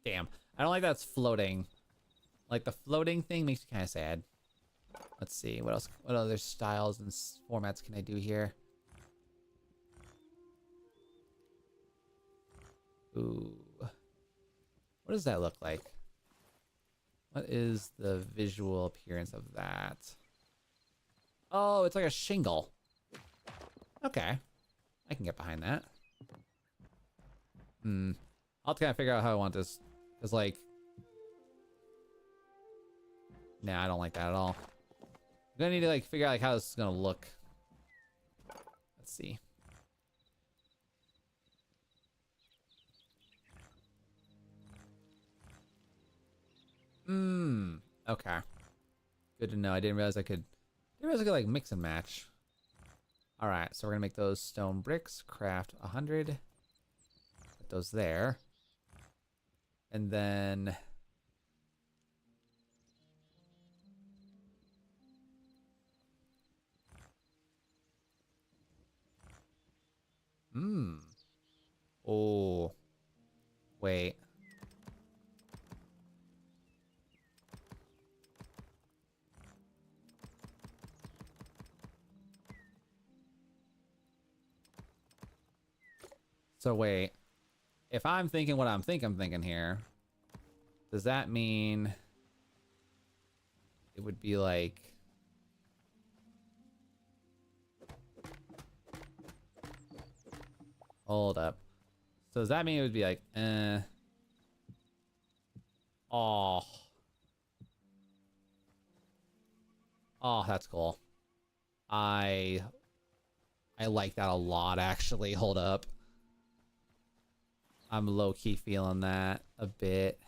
damn. I don't like that's floating. Like the floating thing makes me kind of sad. Let's see what else. What other styles and formats can I do here? Ooh. What does that look like? What is the visual appearance of that? Oh, it's like a shingle. Okay. I can get behind that. I'll have to kind of figure out how I want this. Because, like... Nah, I don't like that at all. I'm gonna need to, like, figure out, like, how this is gonna look. Let's see. Okay. Good to know. I didn't realize I could like mix and match. All right, so we're gonna make those stone bricks. Craft 100. Put those there, and then oh, wait. So wait, if I'm thinking what I'm thinking here, does that mean it would be like... Hold up. So does that mean it would be like, oh. Oh, that's cool. I like that a lot, actually. Hold up. I'm low-key feeling that a bit.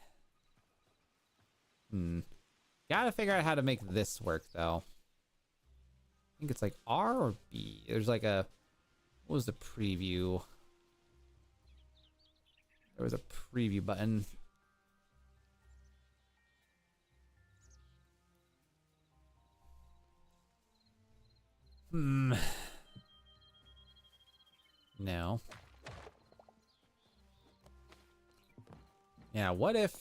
Gotta figure out how to make this work, though. I think it's like R or B. There's like a... What was the preview? There was a preview button. No. Yeah, what if...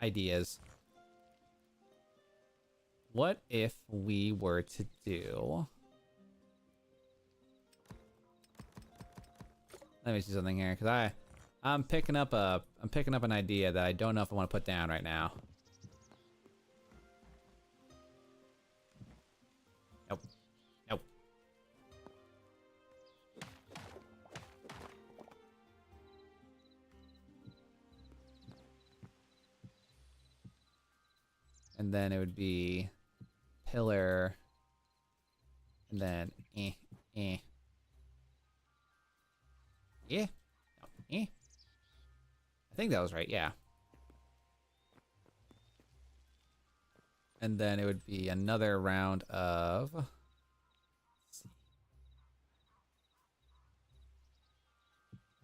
Ideas. What if we were to do... Let me see something here, because I'm picking up an idea that I don't know if I want to put down right now. Nope. Nope. And then it would be pillar, and then Yeah. No, I think that was right, yeah. And then it would be another round of... I'm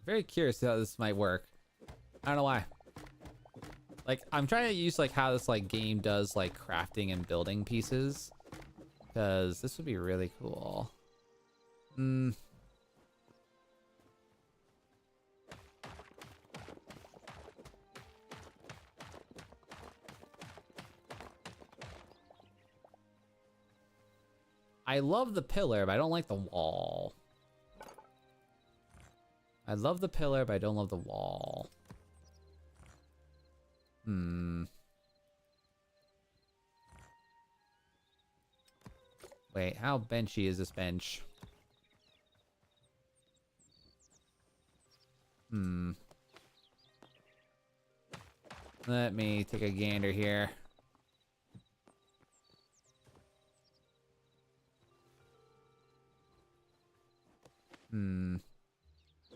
very curious how this might work. I don't know why. Like, I'm trying to use, like, how this, like, game does, like, crafting and building pieces. Because this would be really cool. I love the pillar, but I don't like the wall. I love the pillar, but I don't love the wall. Wait, how benchy is this bench? Let me take a gander here.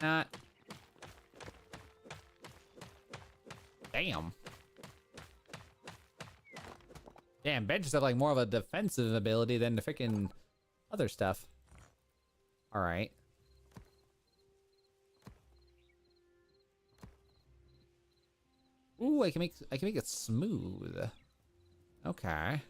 Not. Damn. Damn, benches have like more of a defensive ability than the freaking other stuff. All right. Ooh, I can make it smooth. Okay.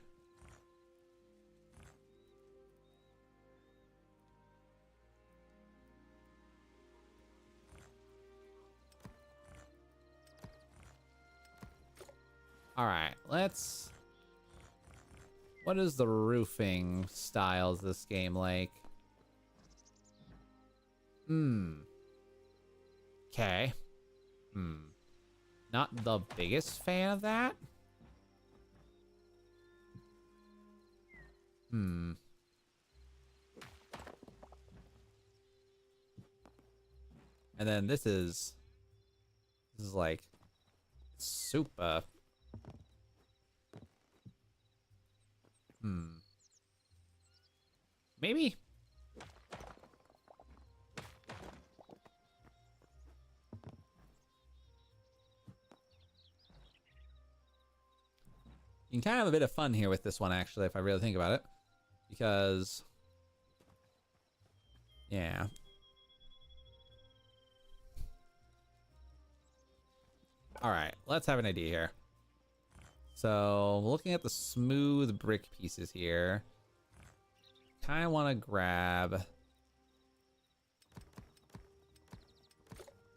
All right, let's. What is the roofing styles this game like? Okay. Not the biggest fan of that. And then this is like super. Maybe. You can kind of have a bit of fun here with this one, actually, if I really think about it. Because, yeah. All right, let's have an idea here. So, looking at the smooth brick pieces here, kind of want to grab.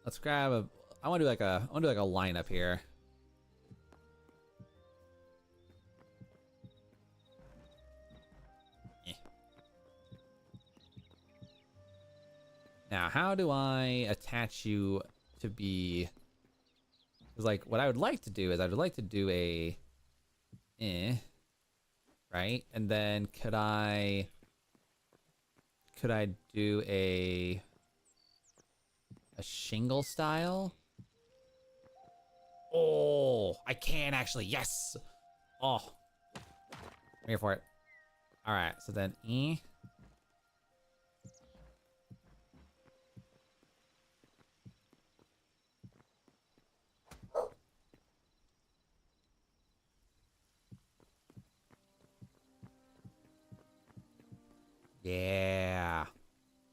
Let's grab a. I want to do like a lineup here. Now, how do I attach you to be? Because, like, what I would like to do is I would like to do a, right? And then could I do a shingle style? Oh, I can actually. Yes. Oh, I'm here for it. All right. So then Yeah.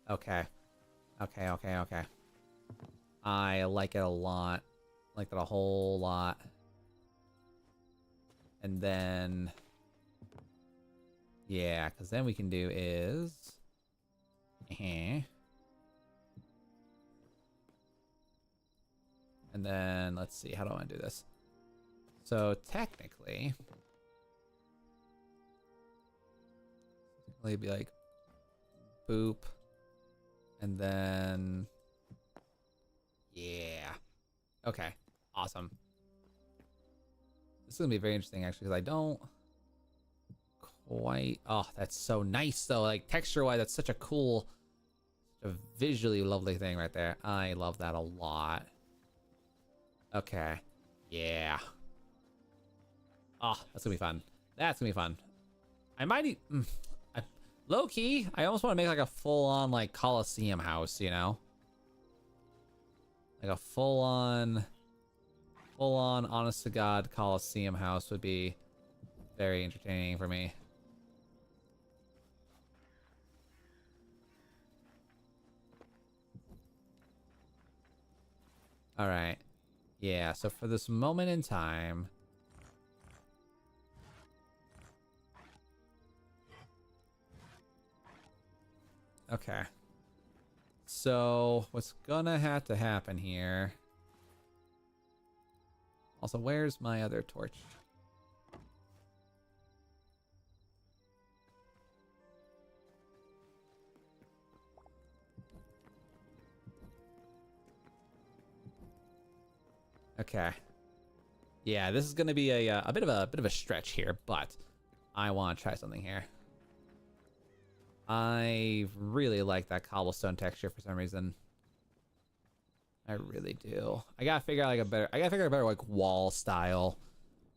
Okay. Okay. I like it a lot. I like that a whole lot. And then, yeah, because then we can do is, and then let's see, how do I want to do this? So technically, it'd be like boop, and then yeah. Okay, awesome. This is gonna be very interesting actually, because I don't quite. Oh, that's so nice though. Like texture-wise, that's such a cool, such a visually lovely thing right there. I love that a lot. Okay, yeah. Oh, that's gonna be fun. That's gonna be fun. I might need. Low key, I almost want to make like a full-on like Coliseum house, you know, like a full-on, honest to God Coliseum house would be very entertaining for me. All right, yeah. So for this moment in time. Okay. So what's gonna have to happen here? Also, where's my other torch? Okay. Yeah, this is gonna be a bit of a stretch here, but I want to try something here. I really like that cobblestone texture for some reason. I really do. I gotta figure out a better like wall style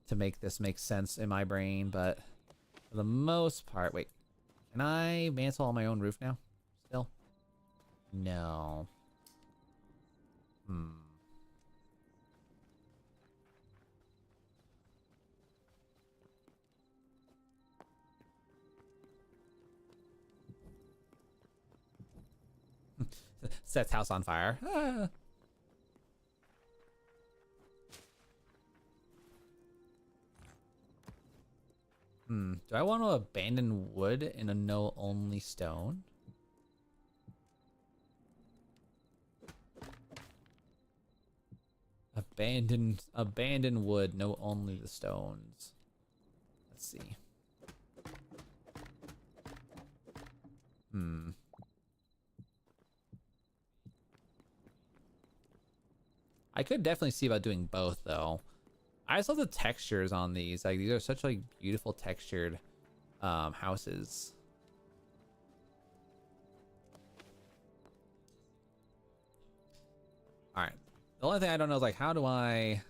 to make this make sense in my brain, but for the most part, wait, can I mantle on my own roof now? Still? No. Sets house on fire. Ah. Do I want to abandon wood in a no-only stone? Abandon wood, no only the stones. Let's see. I could definitely see about doing both though. I just love the textures on these. Like these are such like beautiful textured houses. All right. The only thing I don't know is like how do I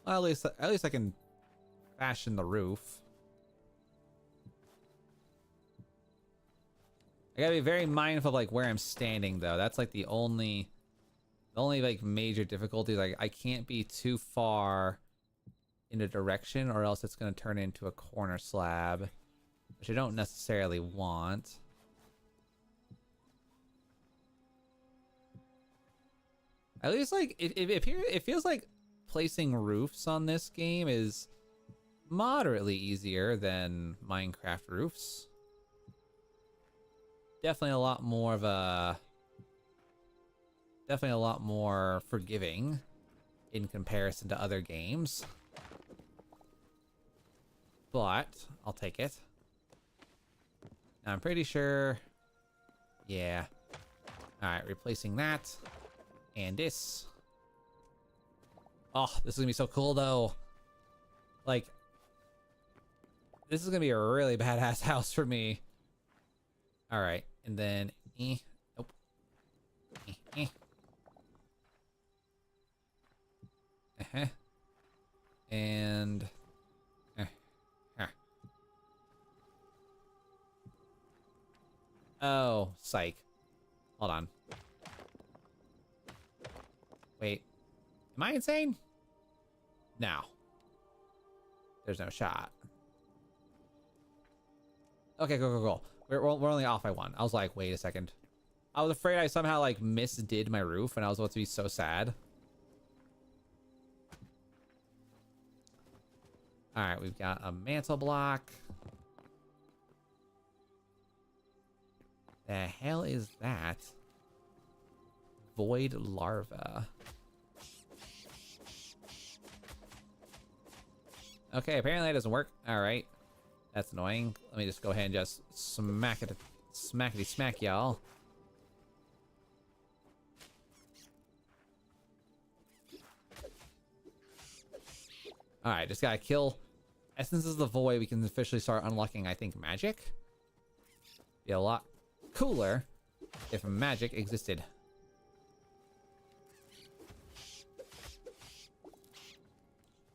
well, at least I can fashion the roof. I gotta be very mindful of like where I'm standing though. That's like the only like major difficulty is like I can't be too far in a direction or else it's gonna turn into a corner slab, which I don't necessarily want. At least like it feels like placing roofs on this game is moderately easier than Minecraft roofs. Definitely a lot more forgiving in comparison to other games. But I'll take it. Now I'm pretty sure. Yeah. Alright, replacing that. And this. Oh, this is gonna be so cool though. Like, this is gonna be a really badass house for me. Alright, and then nope. And oh, psych. Hold on. Wait. Am I insane? No. There's no shot. Okay, go. We're only off by one. I was like, wait a second. I was afraid I somehow like misdid my roof and I was about to be so sad. All right, we've got a mantle block. The hell is that? Void larva. Okay, apparently that doesn't work. All right, that's annoying. Let me just go ahead and just smackety smack y'all. All right, just gotta kill essences of the void. We can officially start unlocking, I think, magic. Be a lot cooler if magic existed.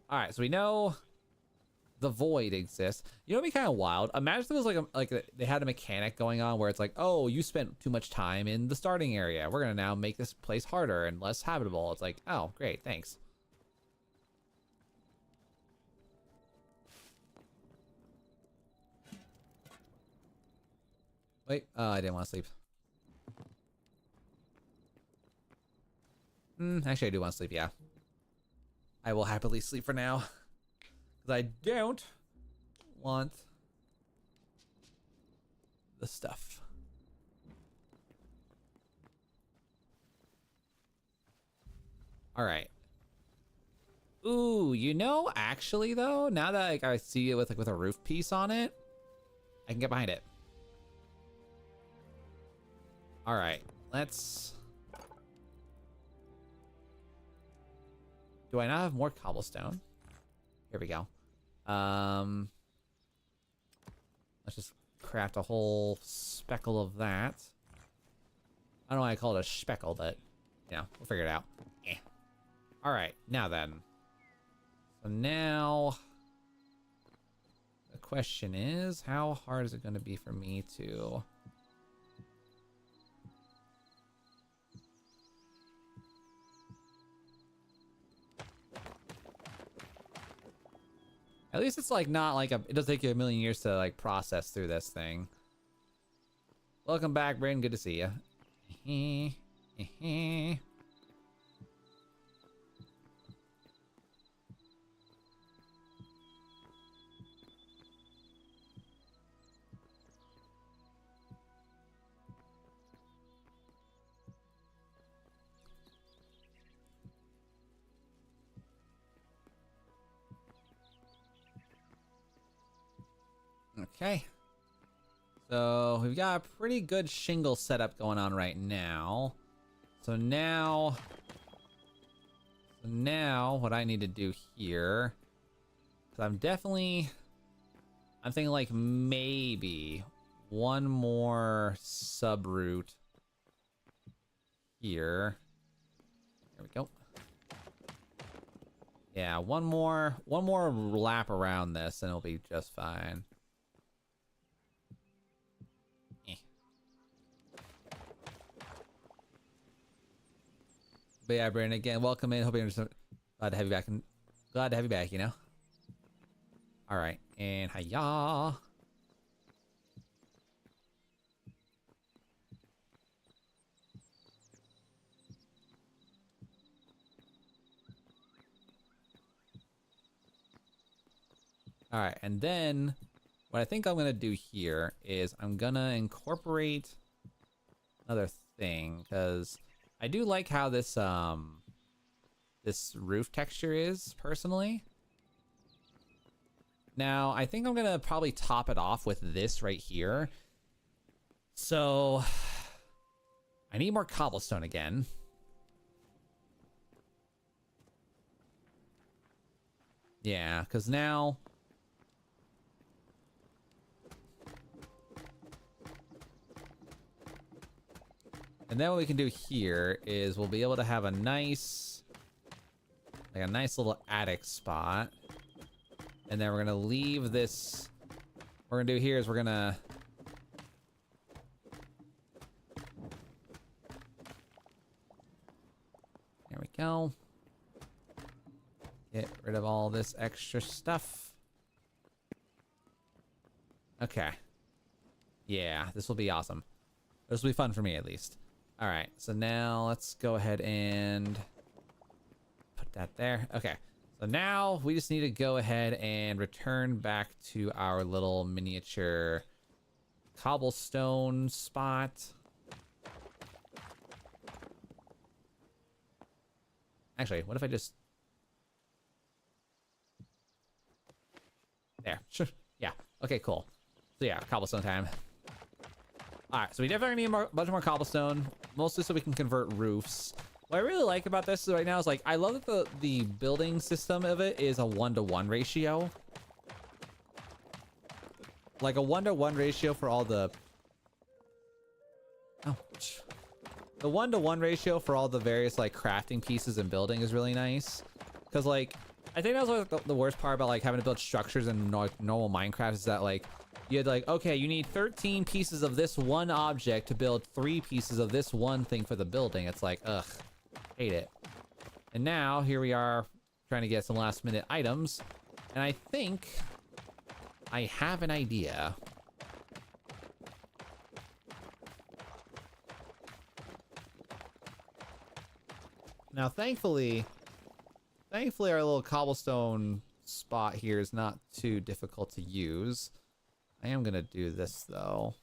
All right, so we know the void exists. You know, it'd be kind of wild. Imagine if there was like they had a mechanic going on where it's like, oh, you spent too much time in the starting area. We're gonna now make this place harder and less habitable. It's like, oh, great, thanks. Wait, I didn't want to sleep. Actually, I do want to sleep, yeah. I will happily sleep for now. Because I don't want the stuff. All right. Ooh, you know, actually though, now that like, I see it with like with a roof piece on it, I can get behind it. All right, let's. Do I not have more cobblestone? Here we go. Let's just craft a whole speckle of that. I don't know why I call it a speckle, but you know, we'll figure it out. Eh. All right, now then. So now the question is, how hard is it going to be for me to? At least it's like not like it does take you a million years to like process through this thing. Welcome back, Brandon. Good to see you. Okay. So we've got a pretty good shingle setup going on right now. So now what I need to do here, because I'm thinking like maybe one more sub route here. There we go. Yeah, one more lap around this and it'll be just fine. But yeah, Brandon, again, welcome in. Hope you're glad to have you back. And glad to have you back, you know? All right. And hiya. All right. And then what I think I'm going to do here is I'm going to incorporate another thing because I do like how this this roof texture is personally. Now, I think I'm going to probably top it off with this right here. So I need more cobblestone again. Yeah, because now and then what we can do here is we'll be able to have a nice little attic spot. And then we're gonna leave this. What we're gonna do here is we're gonna there we go. Get rid of all this extra stuff. Okay. Yeah, this will be awesome. This will be fun for me at least. All right, so now let's go ahead and put that there. Okay, so now we just need to go ahead and return back to our little miniature cobblestone spot. Actually, what if I just... There, sure, yeah, okay, cool. So yeah, cobblestone time. All right, so we definitely need a bunch more cobblestone, mostly so we can convert roofs. What I really like about this right now is like, I love that the building system of it is a 1-to-1 ratio. Like a 1-to-1 ratio for all the... Oh, the 1-to-1 ratio for all the various like crafting pieces and building is really nice. Because like, I think that was like the worst part about like having to build structures in normal Minecraft is that like, you had like, okay, you need 13 pieces of this one object to build 3 pieces of this one thing for the building. It's like, ugh, hate it. And now here we are trying to get some last minute items. And I think I have an idea. Now, thankfully our little cobblestone spot here is not too difficult to use. I am gonna do this though.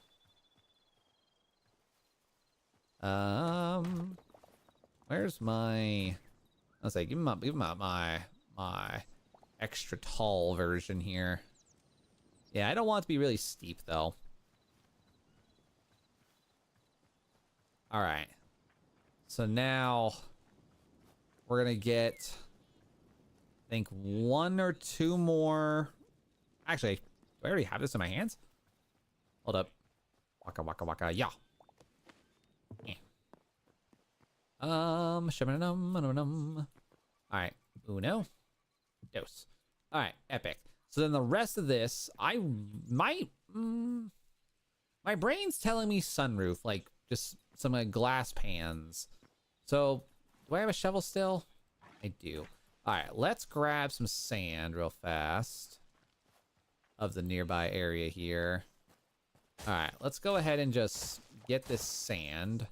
Where's my? Let's say, give me my my extra tall version here. Yeah, I don't want it to be really steep, though. All right. So now we're going to get, I think, 1 or 2 more. Actually, do I already have this in my hands? Hold up. Waka, waka, waka, yeah. Shamanum. All right. Uno. Dos. All right. Epic. So then the rest of this, my brain's telling me sunroof, like just some glass pans. So do I have a shovel still? I do. All right. Let's grab some sand real fast of the nearby area here. All right. Let's go ahead and just get this sand.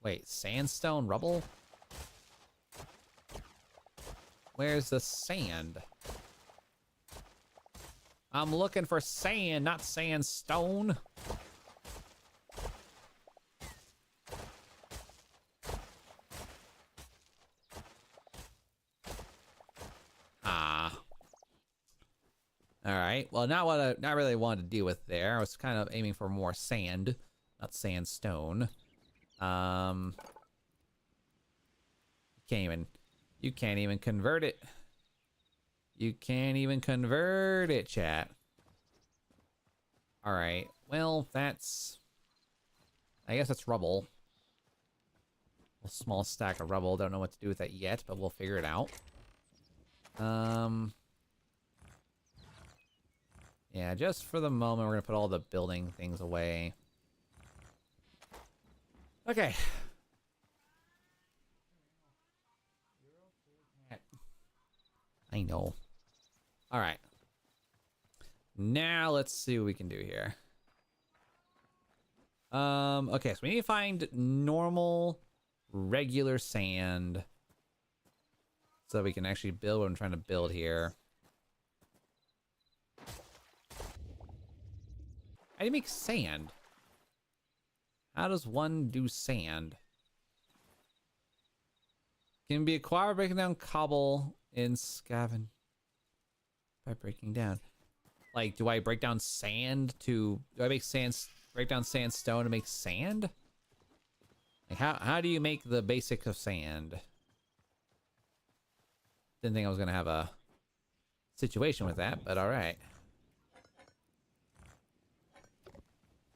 Wait, sandstone rubble? Where's the sand? I'm looking for sand, not sandstone. Ah. All right. Well, not really wanted to deal with there. I was kind of aiming for more sand, not sandstone. You can't even convert it. You can't even convert it, chat. All right. Well, I guess that's rubble. A small stack of rubble. Don't know what to do with that yet, but we'll figure it out. Yeah, just for the moment, we're gonna put all the building things away. Okay. I know. All right. Now let's see what we can do here. Okay, so we need to find normal, regular sand so that we can actually build what I'm trying to build here. How do you make sand? How does one do sand? Can be acquired breaking down cobble in Scaven. By breaking down. Like, do I break down sand to... Do I make sand... Break down sandstone to make sand? Like, how do you make the basic of sand? Didn't think I was gonna have a situation with that, but alright.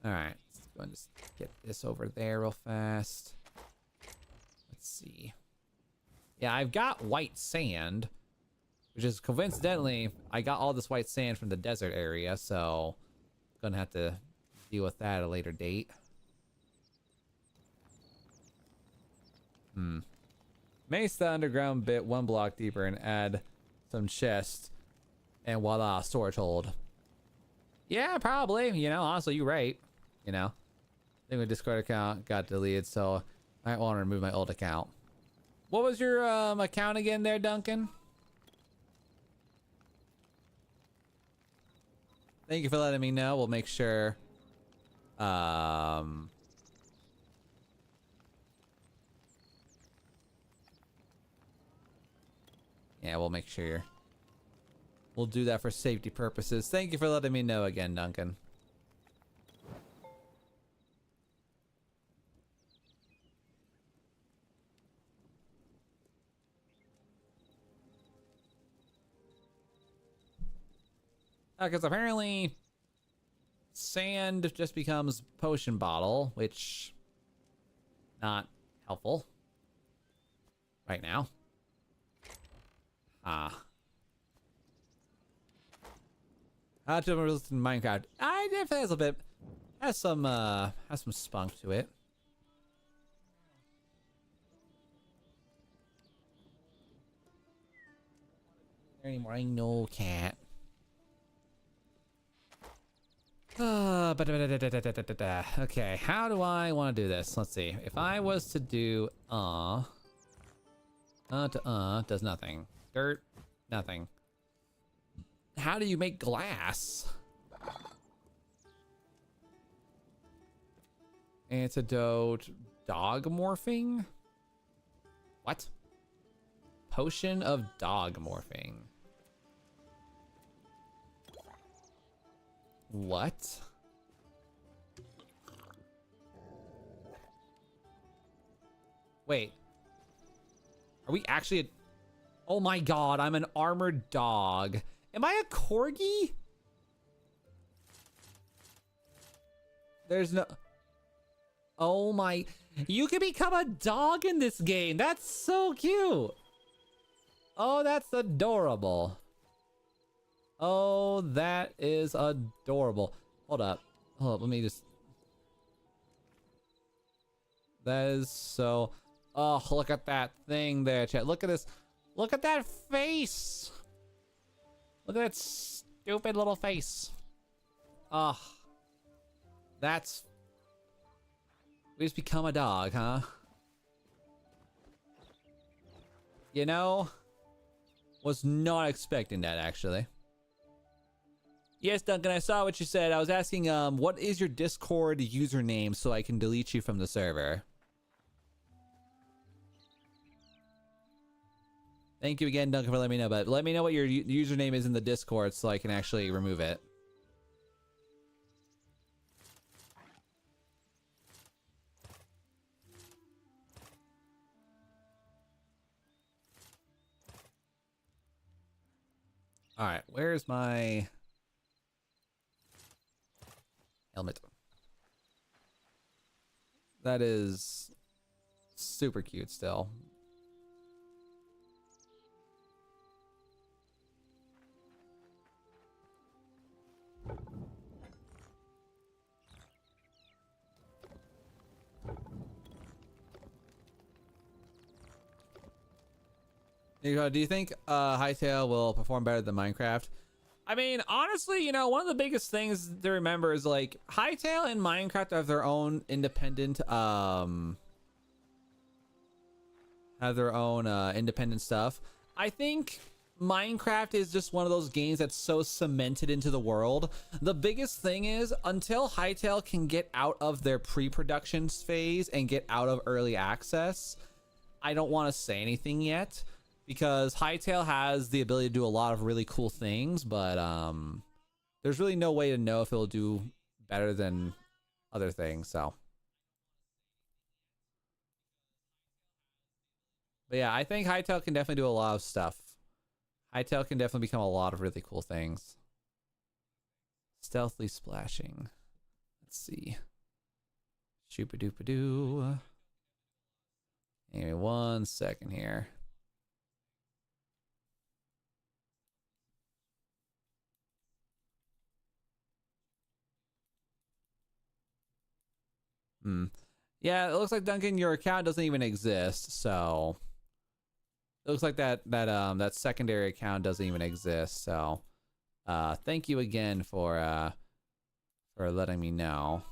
Alright, let's go and just get this over there real fast. Let's see. Yeah, I've got white sand, which is coincidentally, I got all this white sand from the desert area, so gonna have to deal with that at a later date. Mace the underground bit 1 block deeper and add some chests, and voila, storage hold. Yeah, probably. You know, honestly, you're right. You know, I think my Discord account got deleted, so I might want to remove my old account. What was your account again there, Duncan? Thank you for letting me know. We'll make sure. Yeah, we'll make sure. We'll do that for safety purposes. Thank you for letting me know again, Duncan. Because apparently sand just becomes potion bottle, which not helpful right now. How to resist in Minecraft? I definitely has a bit, has some spunk to it. Anymore, I know, cat. Okay, how do I want to do this? Let's see. If I was to do does nothing. Dirt, nothing. How do you make glass? Antidote, dog morphing? What? Potion of dog morphing. What? Wait. Are we actually... Oh my god, I'm an armored dog. Am I a corgi? There's no... Oh my... You can become a dog in this game. That's so cute. Oh, that's adorable. Oh, that is adorable. Hold up. Hold up, let me just... That is so... Oh, look at that thing there, chat. Look at this. Look at that face. Look at that stupid little face. Oh. That's... We just become a dog, huh? You know, was not expecting that, actually. Yes, Duncan, I saw what you said. I was asking, what is your Discord username so I can delete you from the server? Thank you again, Duncan, for letting me know, but let me know what your username is in the Discord so I can actually remove it. Alright, where's my helmet? That is super cute still. Do you think Hytale will perform better than Minecraft? I mean, honestly, you know, one of the biggest things to remember is like Hytale and Minecraft have their own independent independent stuff. I think Minecraft is just one of those games that's so cemented into the world. The biggest thing is until Hytale can get out of their pre-production phase and get out of early access, I don't want to say anything yet. Because Hytale has the ability to do a lot of really cool things, but there's really no way to know if it'll do better than other things, so. But yeah, I think Hytale can definitely do a lot of stuff. Hytale can definitely become a lot of really cool things. Stealthily splashing. Let's see. Shoopa-doopa-doo. Give me 1 second here. Yeah, it looks like Duncan, your account doesn't even exist, so it looks like that secondary account doesn't even exist. So, thank you again for letting me know.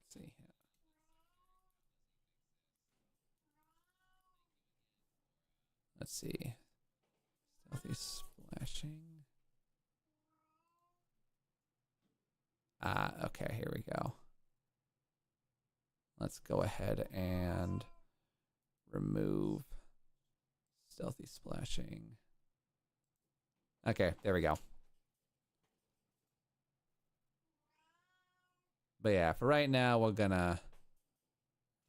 Let's see. Let's see. Stealthy splashing. Okay, here we go. Let's go ahead and remove stealthy splashing. Okay, there we go. But yeah, for right now, we're gonna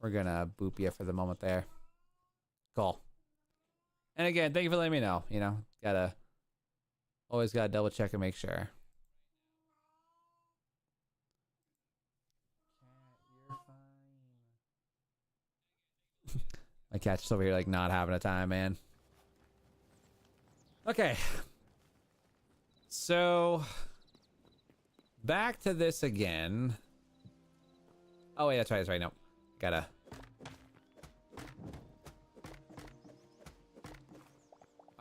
boop you for the moment there. Cool. And again, thank you for letting me know. You know, always gotta double check and make sure. My cat's just over here like not having a time, man. Okay. So back to this again. Oh wait, that's right, no. Gotta.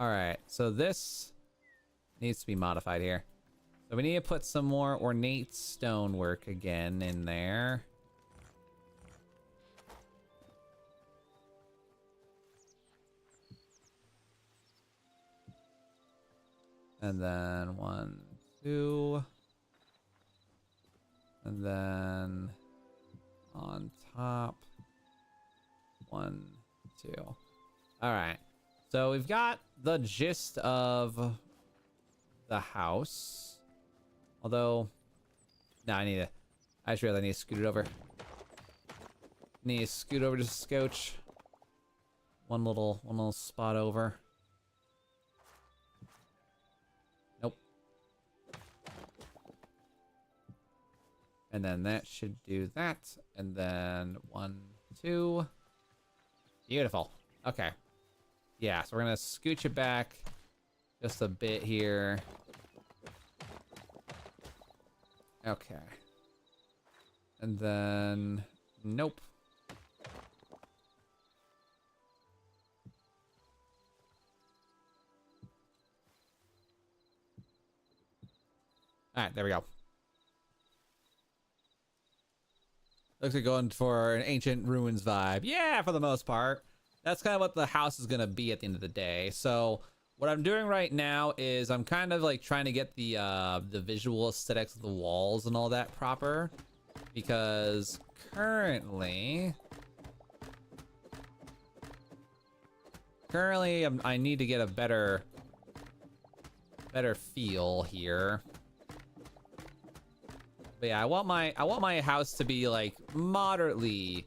Alright, so this needs to be modified here. So we need to put some more ornate stonework again in there. And then 1, 2. And then on top 1, 2. All right. So we've got the gist of the house. Although, no, I just realized I need to scoot it over. Need to scoot over just a scotch. One little spot over. Nope. And then that should do that. And then 1, 2. Beautiful. Okay. Yeah, so we're gonna scooch it back just a bit here. Okay. And then, nope. All right, there we go. Looks like going for an ancient ruins vibe. Yeah, for the most part. That's kind of what the house is gonna be at the end of the day. So what I'm doing right now is I'm kind of like trying to get the visual aesthetics of the walls and all that proper, because currently I need to get a better feel here. But yeah, I want my house to be like moderately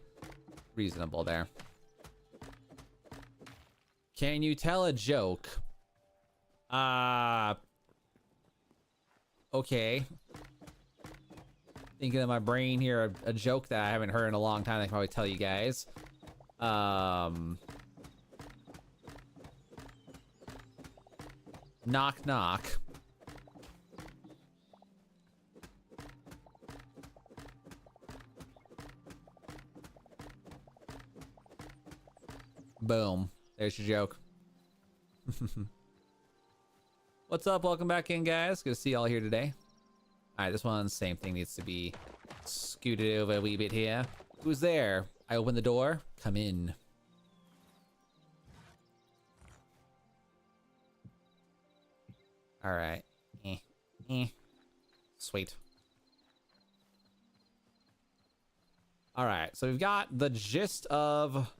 reasonable there. Can you tell a joke? Okay. Thinking in my brain here, a joke that I haven't heard in a long time. I can probably tell you guys. Knock knock. Boom. There's your joke. What's up? Welcome back in, guys. Good to see y'all here today. All right, this one, same thing, needs to be scooted over a wee bit here. Who's there? I open the door. Come in. All right. Sweet. All right, so we've got the gist of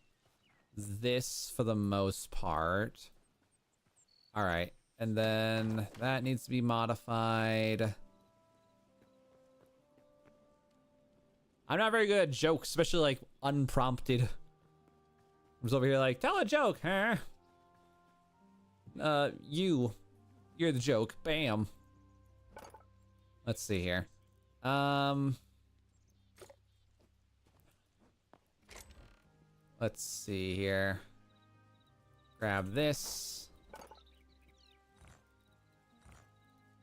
this for the most part. All right, and then that needs to be modified. I'm not very good at jokes, especially like unprompted. I'm just over here like, tell a joke, huh? You're the joke. Bam. Let's see here. Let's see here. Grab this.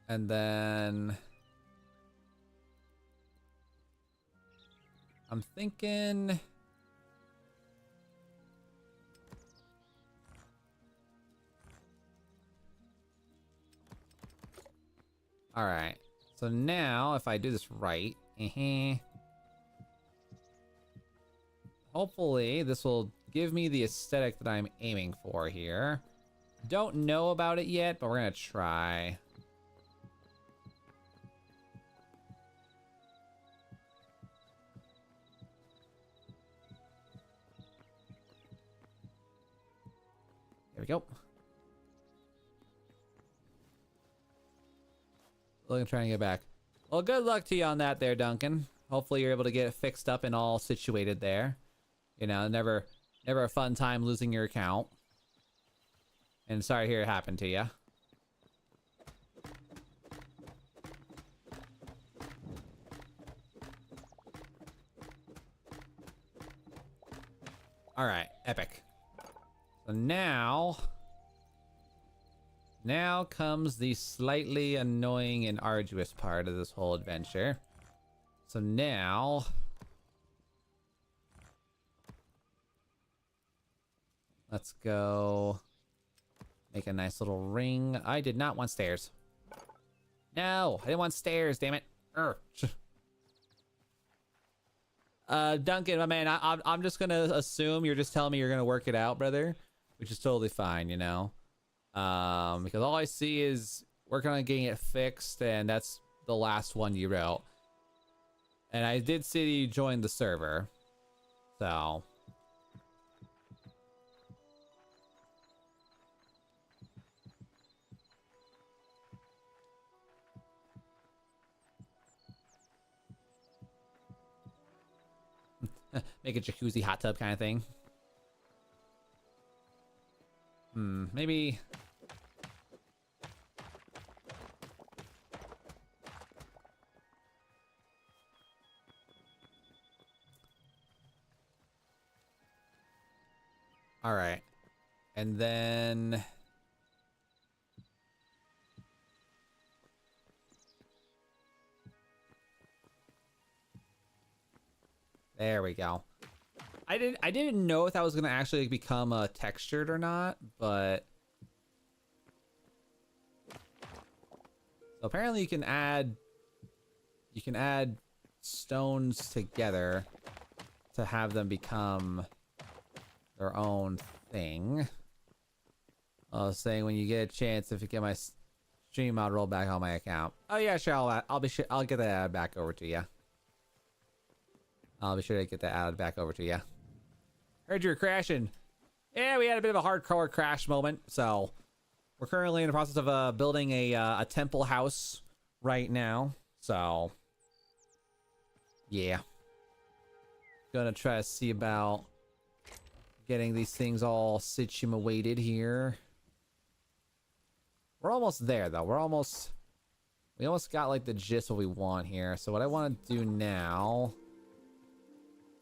And then I'm thinking all right. So now if I do this right, hopefully this will give me the aesthetic that I'm aiming for here. Don't know about it yet, but we're gonna try. There we go. Looking, trying to get back. Well, good luck to you on that there, Duncan. Hopefully you're able to get it fixed up and all situated there. You know, never a fun time losing your account. And sorry to hear it happened to you. All right, epic. So now comes the slightly annoying and arduous part of this whole adventure. So now let's go make a nice little ring. I did not want stairs. No, I didn't want stairs, damn it. Duncan, my man, I'm just gonna assume you're just telling me you're gonna work it out, brother, which is totally fine, you know. Because all I see is working on getting it fixed, and that's the last one you wrote. And I did see you joined the server, so Make a jacuzzi hot tub kind of thing. Maybe. All right. And then there we go. I didn't know if that was gonna actually become textured or not, but so apparently you can add stones together to have them become their own thing. I was saying when you get a chance, if you get my stream, I'll roll back on my account. Oh yeah, sure. I'll get that added back over to you. I'll be sure to get that added back over to you. Heard you were crashing. Yeah, we had a bit of a hardcore crash moment. So we're currently in the process of building a temple house right now. So yeah, gonna try to see about getting these things all situated here. We're almost there though. We almost got like the gist of what we want here. So what I want to do now,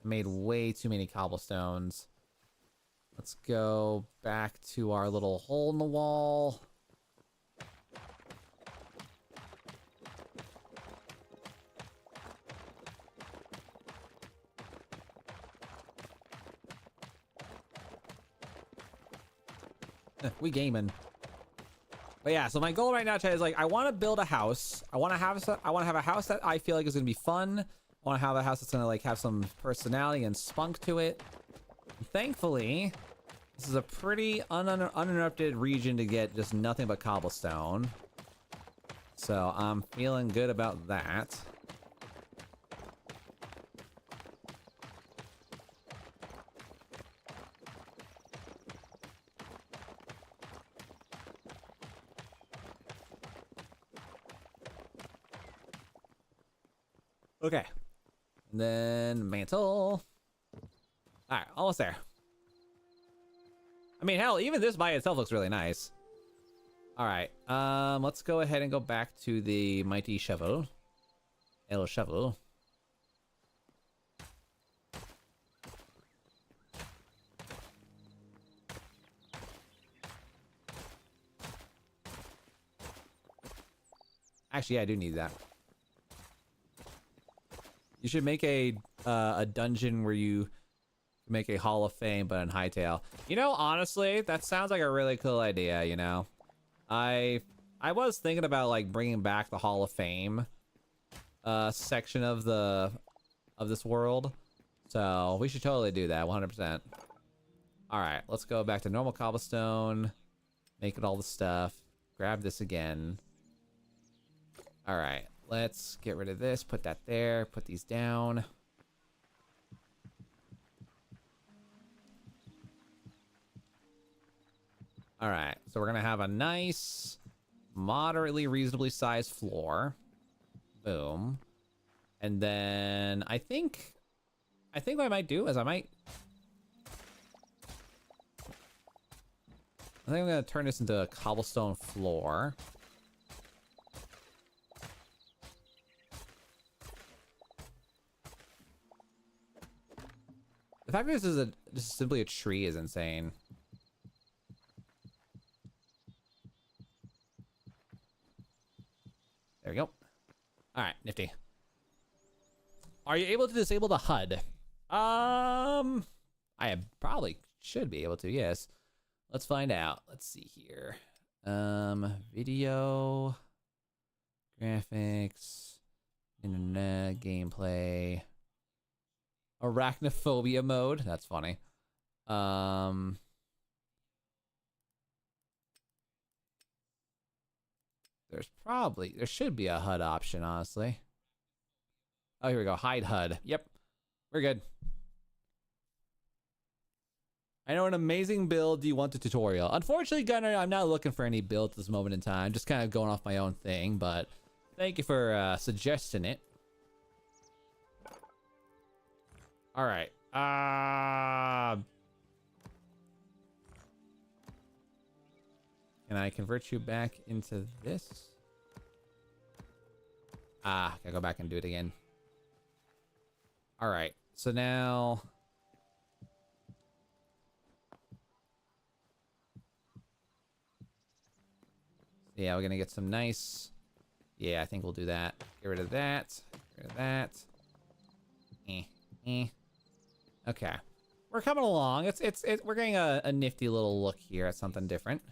I made way too many cobblestones. Let's go back to our little hole in the wall. We gaming. But yeah, so my goal right now, Chad, is like I want to build a house. I want to have a house that I feel like is gonna be fun. I want to have a house that's gonna like have some personality and spunk to it. And thankfully, this is a pretty uninterrupted region to get just nothing but cobblestone. So I'm feeling good about that. Okay. And then mantle. Alright, almost there. I mean, hell, even this by itself looks really nice. Alright, let's go ahead and go back to the mighty shovel. El shovel. Actually, yeah, I do need that. You should make a dungeon where you make a Hall of Fame, but in Hytale. You know, honestly, that sounds like a really cool idea. You know, I was thinking about like bringing back the Hall of Fame section of this world, so we should totally do that 100%. All right, let's go back to normal cobblestone, make it all the stuff. Grab this again. All right. Let's get rid of this, put that there, put these down. All right, so we're gonna have a nice, moderately reasonably sized floor. Boom. And then I think what I might do is I think I'm gonna turn this into a cobblestone floor. The fact that this is simply a tree is insane. There we go. All right, nifty. Are you able to disable the HUD? I probably should be able to. Yes. Let's find out. Let's see here. Video, graphics, internet, gameplay. Arachnophobia mode. That's funny. There should be a HUD option, honestly. Oh, here we go. Hide HUD. Yep. We're good. I know an amazing build. Do you want the tutorial? Unfortunately, Gunnar, I'm not looking for any build at this moment in time. Just kind of going off my own thing, but thank you for suggesting it. All right. Can I convert you back into this? Gotta go back and do it again. All right, so now... Yeah, we're gonna get some nice... Yeah, I think we'll do that. Get rid of that. Get rid of that. Okay. We're coming along. We're getting a nifty little look here at something different.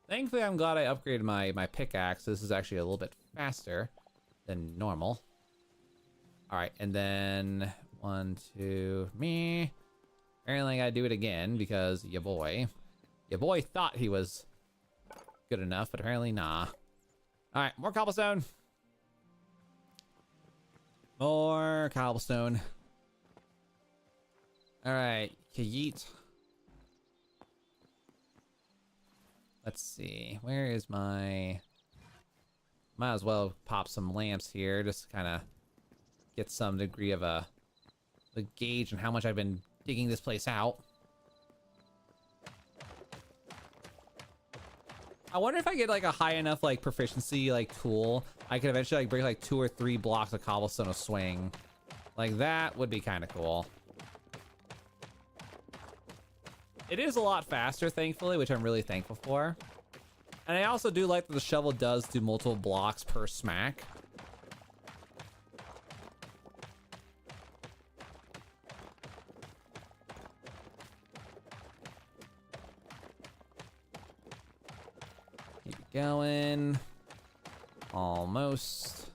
Thankfully, I'm glad I upgraded my pickaxe. This is actually a little bit faster than normal. All right, and then 1, 2, me. Apparently, I gotta do it again because your boy thought he was good enough, but apparently nah. All right, more cobblestone. More cobblestone. All right, yeet. Let's see, where is my... Might as well pop some lamps here, just to kind of get some degree of the gauge on how much I've been digging this place out. I wonder if I get like a high enough like proficiency like tool, I could eventually like break like 2 or 3 blocks of cobblestone a swing. Like that would be kind of cool. It is a lot faster, thankfully, which I'm really thankful for. And I also do like that the shovel does do multiple blocks per smack. Keep it going. Almost.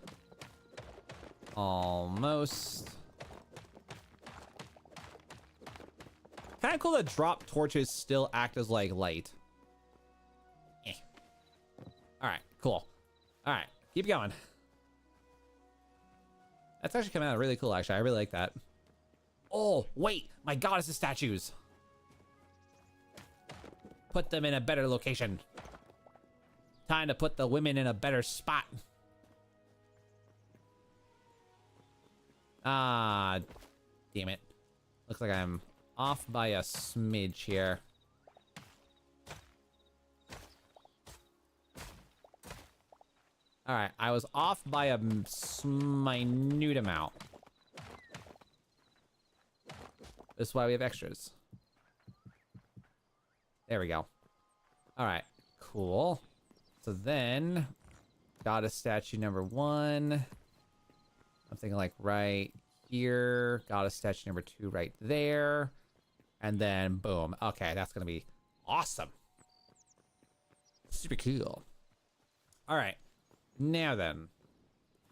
Almost. Kind of cool that drop torches still act as like light. All right, cool. All right, keep going. That's actually coming out really cool, actually. I really like that. Oh, wait, my goddess statues. Put them in a better location. Time to put the women in a better spot. Ah, damn it. Looks like I'm off by a smidge here. All right, I was off by a minute amount. This is why we have extras. There we go. All right, cool. So then, goddess statue number 1. I'm thinking like right here. Goddess statue number 2 right there. And then boom. Okay, that's gonna be awesome. Super cool. All right. Now then,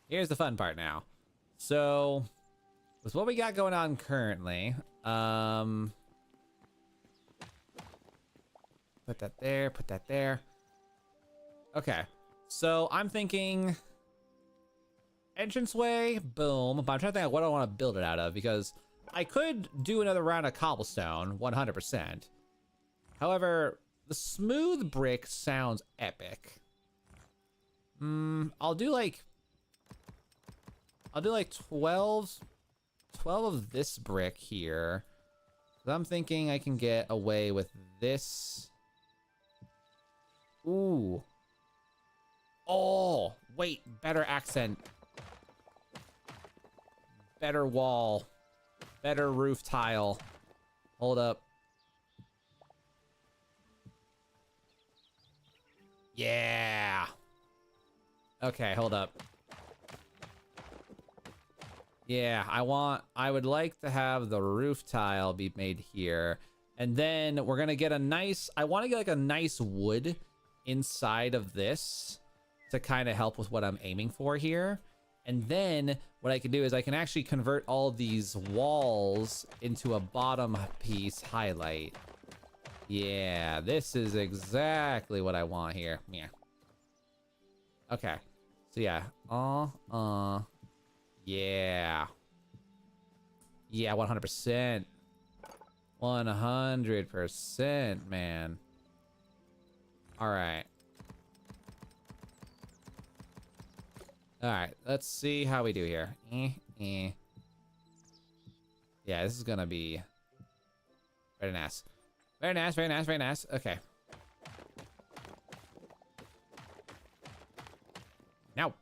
here's the fun part now. So, with what we got going on currently, put that there, put that there. Okay, so I'm thinking entranceway, boom, but I'm trying to think of what I want to build it out of, because I could do another round of cobblestone, 100%. However, the smooth brick sounds epic. I'll do like 12 of this brick here. I'm thinking I can get away with this. Ooh. Oh, wait, better accent. Better wall. Better roof tile. Hold up. Yeah. Okay, hold up. Yeah, I would like to have the roof tile be made here. And then we're gonna get a nice, I want to get like a nice wood inside of this to kind of help with what I'm aiming for here. And then what I can do is I can actually convert all these walls into a bottom piece highlight. Yeah, this is exactly what I want here. Yeah. Okay. So yeah. Yeah. Yeah, 100%. 100%, man. All right. All right, let's see how we do here. Yeah, this is gonna be very nice. Very nice, very nice, very nice. Okay. Now.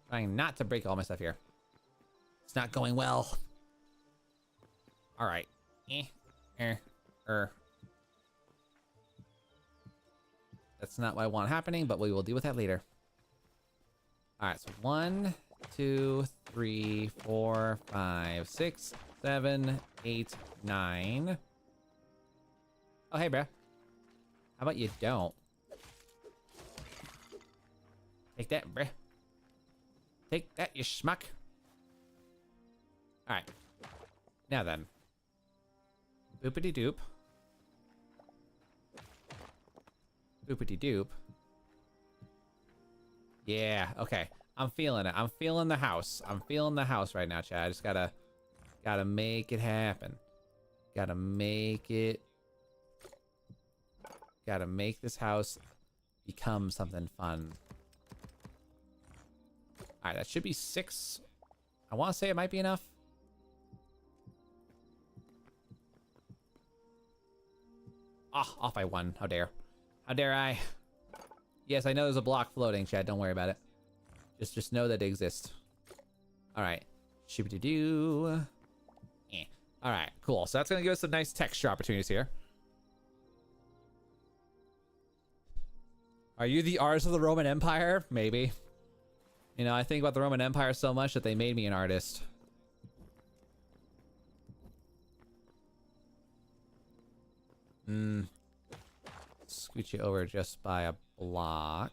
Trying not to break all my stuff here. It's not going well. All right. That's not what I want happening, but we will deal with that later. All right, so 1, 2, 3, 4, 5, 6, 7, 8, 9. Oh, hey, bruh. How about you don't? Take that, bruh. Take that, you schmuck. All right. Now then. Boopity doop. Boopity doop. Yeah, okay. I'm feeling it. I'm feeling the house. I'm feeling the house right now, Chad. I just gotta make it happen. Gotta make this house become something fun. All right, that should be 6. I want to say it might be enough. Ah, off by 1. How dare. How dare I? Yes, I know there's a block floating, Chad. Don't worry about it. Just know that it exists. All right. Shibbity-doo. All right, cool. So that's going to give us some nice texture opportunities here. Are you the artist of the Roman Empire? Maybe. You know, I think about the Roman Empire so much that they made me an artist. Scoot you over just by a block.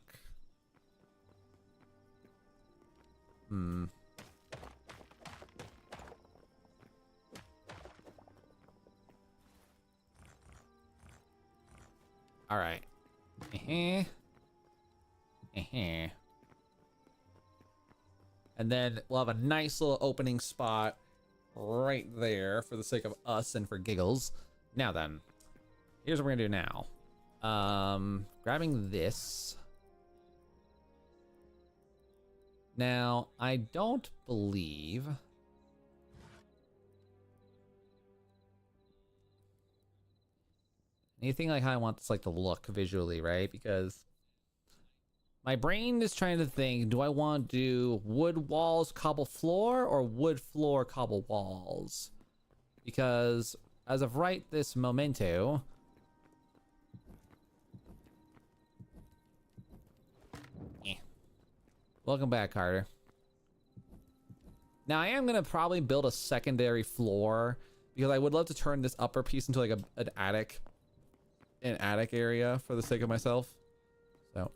All right. And then we'll have a nice little opening spot right there for the sake of us and for giggles. Now then, here's what we're gonna do now. Grabbing this. Now, I don't believe anything like how I want this like to look visually, right? Because my brain is trying to think, do I want to do wood walls, cobble floor, or wood floor, cobble walls? Because as of right this momento, welcome back, Carter. Now I am gonna probably build a secondary floor because I would love to turn this upper piece into like an attic area for the sake of myself. So,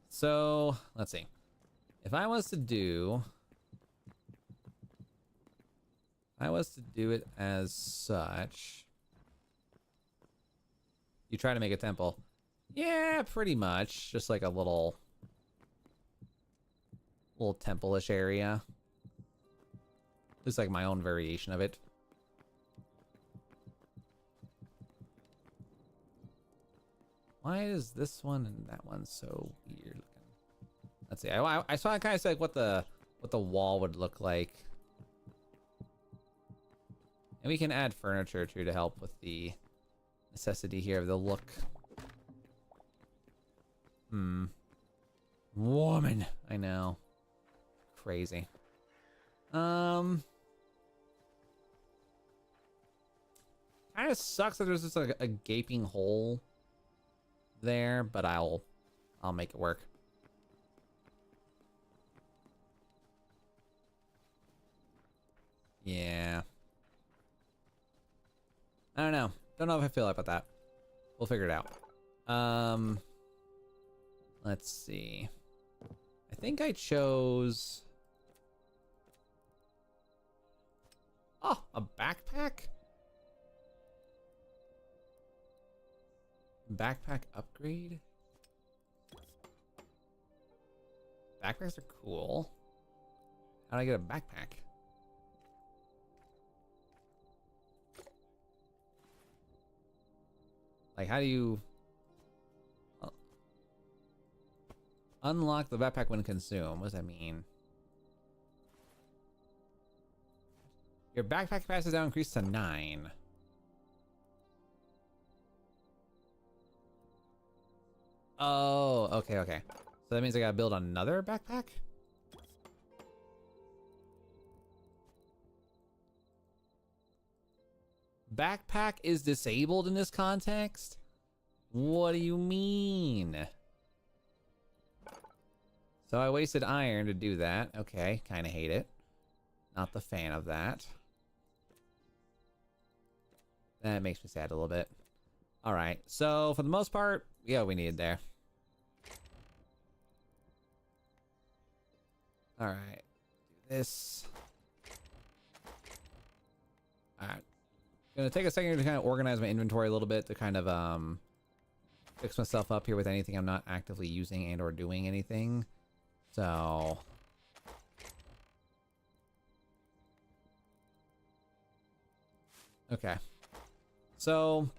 So, let's see. If I was to do it as such. You try to make a temple. Yeah, pretty much. Just like a little temple-ish area. It's like my own variation of it. Why is this one and that one so weird looking? Let's see. I saw kind of like what the wall would look like. And we can add furniture too to help with the necessity here of the look. Woman, I know. Crazy. Kind of sucks that there's just like a gaping hole there, but I'll make it work. Yeah. I don't know. Don't know if I feel about that. We'll figure it out. Let's see. I think I chose... Oh, a backpack? Backpack upgrade? Backpacks are cool. How do I get a backpack? Like, how do you unlock the backpack when consumed? What does that mean? Your backpack capacity now increased to 9. Oh, okay, okay. So that means I gotta build another backpack? Backpack is disabled in this context? What do you mean? So I wasted iron to do that. Okay, kind of hate it. Not the fan of that. That makes me sad a little bit. Alright, so for the most part, yeah, we need there. Alright, do this. Alright. Gonna take a second to kind of organize my inventory a little bit to kind of fix myself up here with anything I'm not actively using and or doing anything. So okay. So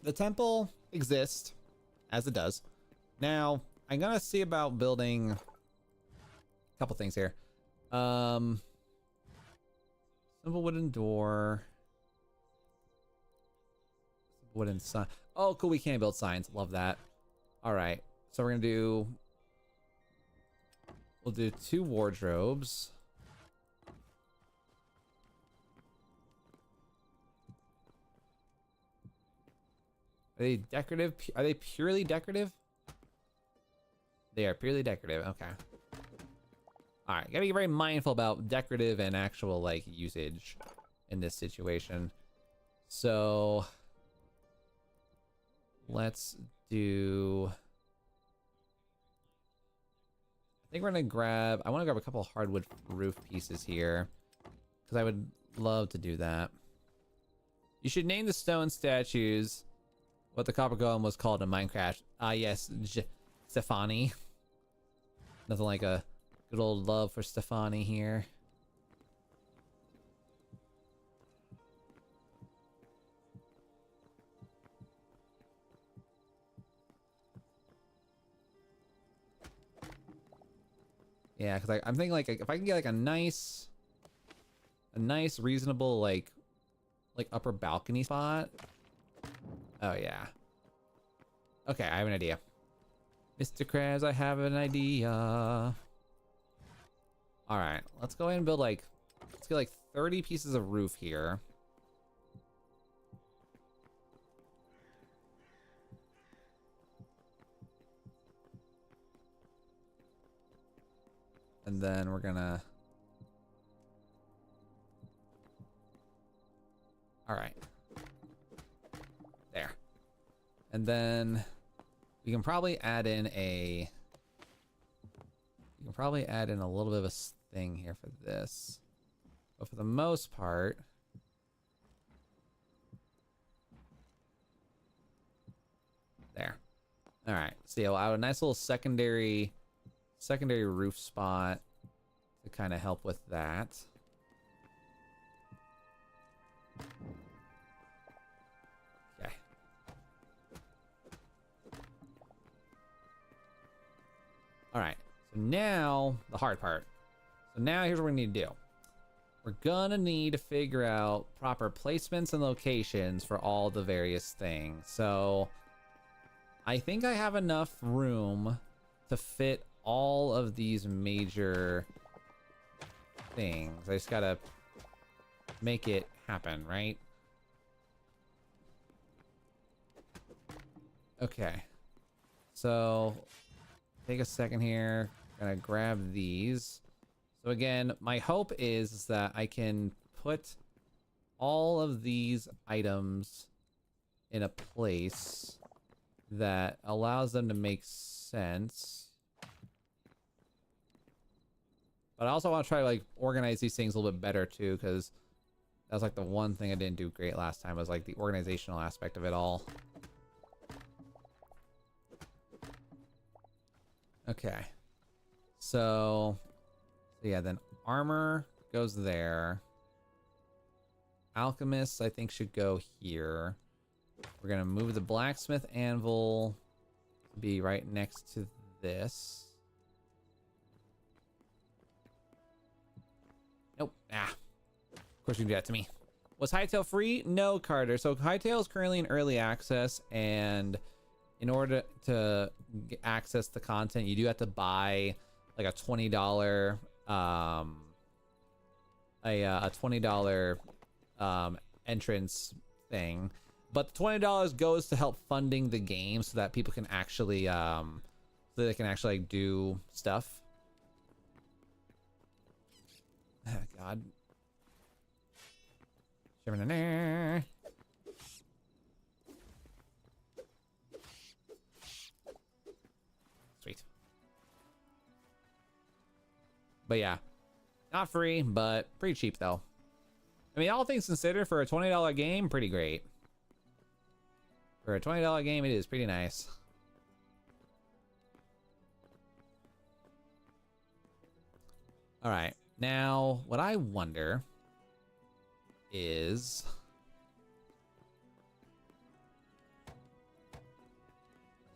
the temple exists as it does. Now I'm gonna see about building a couple things here. Simple wooden door. Wooden sign. Oh, cool. We can build signs. Love that. All right. So we're gonna we'll do 2 wardrobes. Are they decorative? Are they purely decorative? They are purely decorative. Okay. All right. Gotta be very mindful about decorative and actual like usage in this situation. So let's do. I think we're gonna grab. I want to grab a couple of hardwood roof pieces here because I would love to do that. You should name the stone statues what the copper golem was called in Minecraft. Ah, yes, Stefani. Nothing like a good old love for Stefani here. Yeah, because I'm thinking like if I can get like a nice, reasonable like upper balcony spot. Oh yeah. Okay, I have an idea. Mr. Krabs, I have an idea. All right, let's go ahead and build like, let's get like 30 pieces of roof here. And then we're gonna. All right. There. And then we can probably add in a. You can probably add in a little bit of a thing here for this. But for the most part. There. All right. So yeah, we'll add a nice little secondary roof spot to kind of help with that. Okay. All right. So now the hard part. So now here's what we need to do. We're gonna need to figure out proper placements and locations for all the various things. So I think I have enough room to fit all of these major things. I just gotta make it happen, right? Okay. So take a second here. Gonna grab these. So again, my hope is that I can put all of these items in a place that allows them to make sense. But I also want to try to like organize these things a little bit better too, because that was like the one thing I didn't do great last time, was like the organizational aspect of it all. Okay. So yeah, then armor goes there. Alchemists, I think, should go here. We're gonna move the blacksmith anvil to be right next to this. Nope. Ah. Of course you can do that to me. Was Hytale free? No, Carter. So Hytale is currently in early access, and in order to access the content, you do have to buy like a $20 a $20 entrance thing. But the $20 goes to help funding the game so that people can actually so they can actually like, do stuff. Oh, God. Sweet. But yeah, not free, but pretty cheap though. I mean, all things considered, for a $20 game, pretty great. For a $20 game, it is pretty nice. All right, now what I wonder is,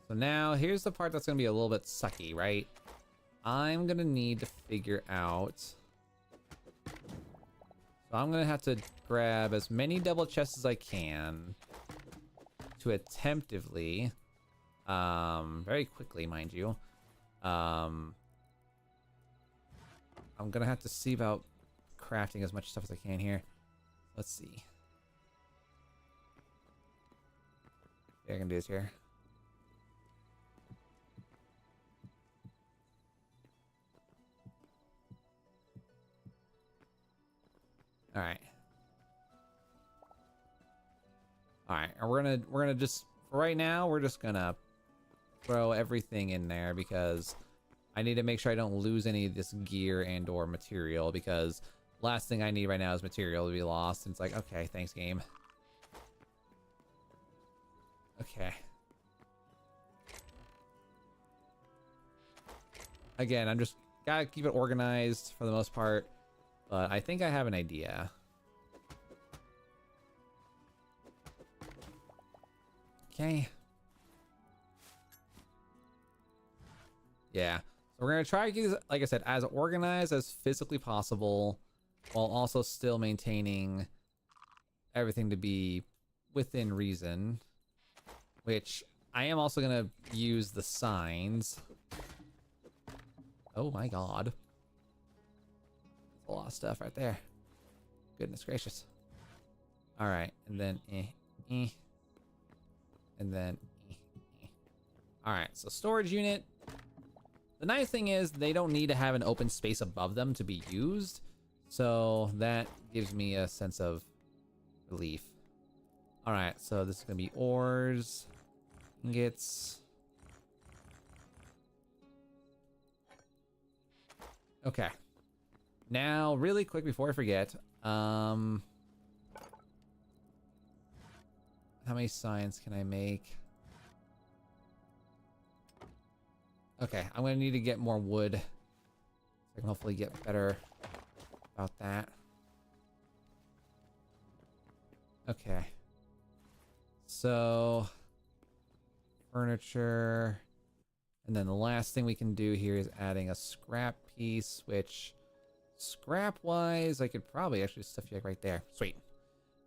so now here's the part that's gonna be a little bit sucky, right? I'm gonna need to figure out, so I'm gonna have to grab as many double chests as I can to attemptively, very quickly, mind you, I'm gonna have to see about crafting as much stuff as I can here. Let's see. Yeah, I can do this here. All right. All right, and we're gonna just, for right now, we're just gonna throw everything in there because I need to make sure I don't lose any of this gear and or material, because last thing I need right now is material to be lost. And it's like, okay, thanks, game. Okay. Again, I'm just gotta keep it organized for the most part, but I think I have an idea. Okay. Yeah. So we're gonna try to get, like I said, as organized as physically possible, while also still maintaining everything to be within reason. Which I am also gonna use the signs. Oh my God. That's a lot of stuff right there. Goodness gracious. All right, and then and then all right, so storage unit. The nice thing is they don't need to have an open space above them to be used, so that gives me a sense of relief. All right, so this is gonna be ores, ingots. Okay, now really quick before I forget, how many signs can I make? Okay, I'm gonna need to get more wood, so I can hopefully get better about that. Okay. So, furniture. And then the last thing we can do here is adding a scrap piece, which, scrap-wise, I could probably actually stuff you right there. Sweet.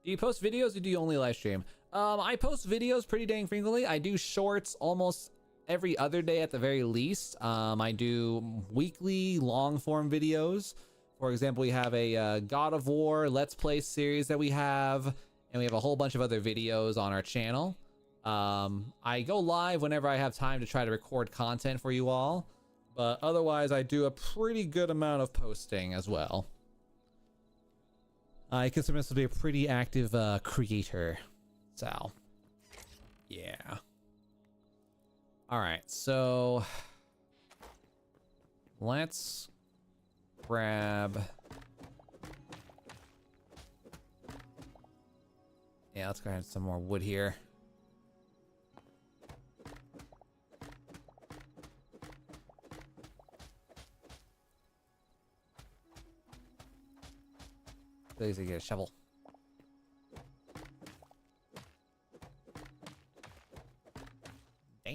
Do you post videos or do you only live stream? I post videos pretty dang frequently. I do shorts almost every other day at the very least. I do weekly long-form videos. For example, we have a God of War Let's Play series that we have, and we have a whole bunch of other videos on our channel. I go live whenever I have time to try to record content for you all, but otherwise I do a pretty good amount of posting as well. I consider myself to be a pretty active creator, so yeah. All right, so let's grab, yeah, let's grab some more wood here. Please get a shovel.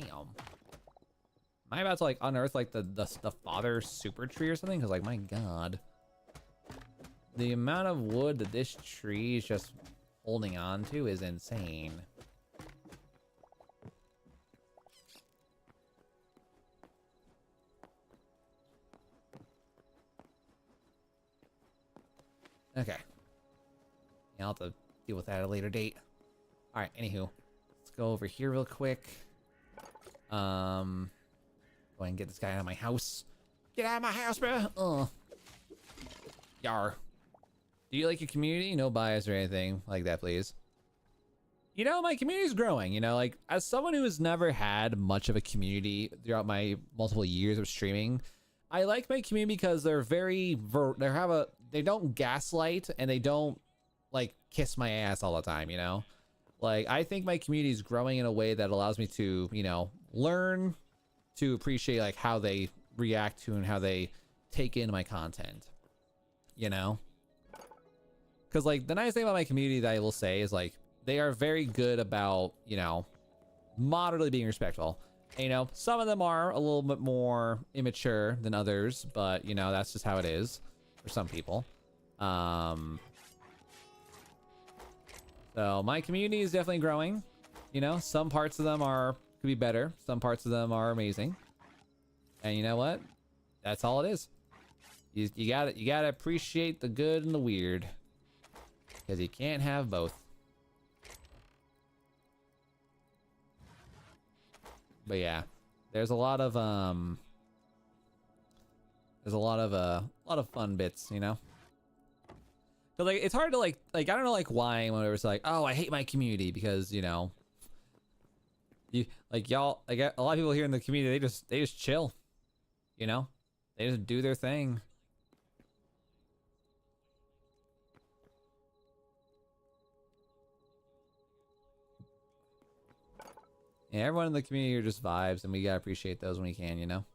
Damn. Am I about to like unearth like the father super tree or something? Because like my god, the amount of wood that this tree is just holding on to is insane. Okay. Yeah, I'll have to deal with that at a later date. All right. Anywho, let's go over here real quick. Go ahead and get this guy out of my house. Get out of my house, bro. Yar. Do you like your community? No bias or anything like that, please. You know, my community's growing, you know, like as someone who has never had much of a community throughout my multiple years of streaming, I like my community because they're very, they don't gaslight and they don't like kiss my ass all the time, you know? Like, I think my community is growing in a way that allows me to, you know, learn to appreciate like how they react to and how they take in my content, you know? Because like the nice thing about my community that I will say is like they are very good about, you know, moderately being respectful. And, you know, some of them are a little bit more immature than others, but you know, that's just how it is for some people. So my community is definitely growing. You know, some parts of them could be better. Some parts of them are amazing. And you know what? That's all it is. You gotta appreciate the good and the weird. Because you can't have both. But yeah, there's a lot of fun bits, you know. But like, it's hard to like I don't know like why whenever it's like, oh, I hate my community because you know, y'all like a lot of people here in the community they just chill, you know, they just do their thing. Yeah, everyone in the community are just vibes, and we gotta appreciate those when we can, you know.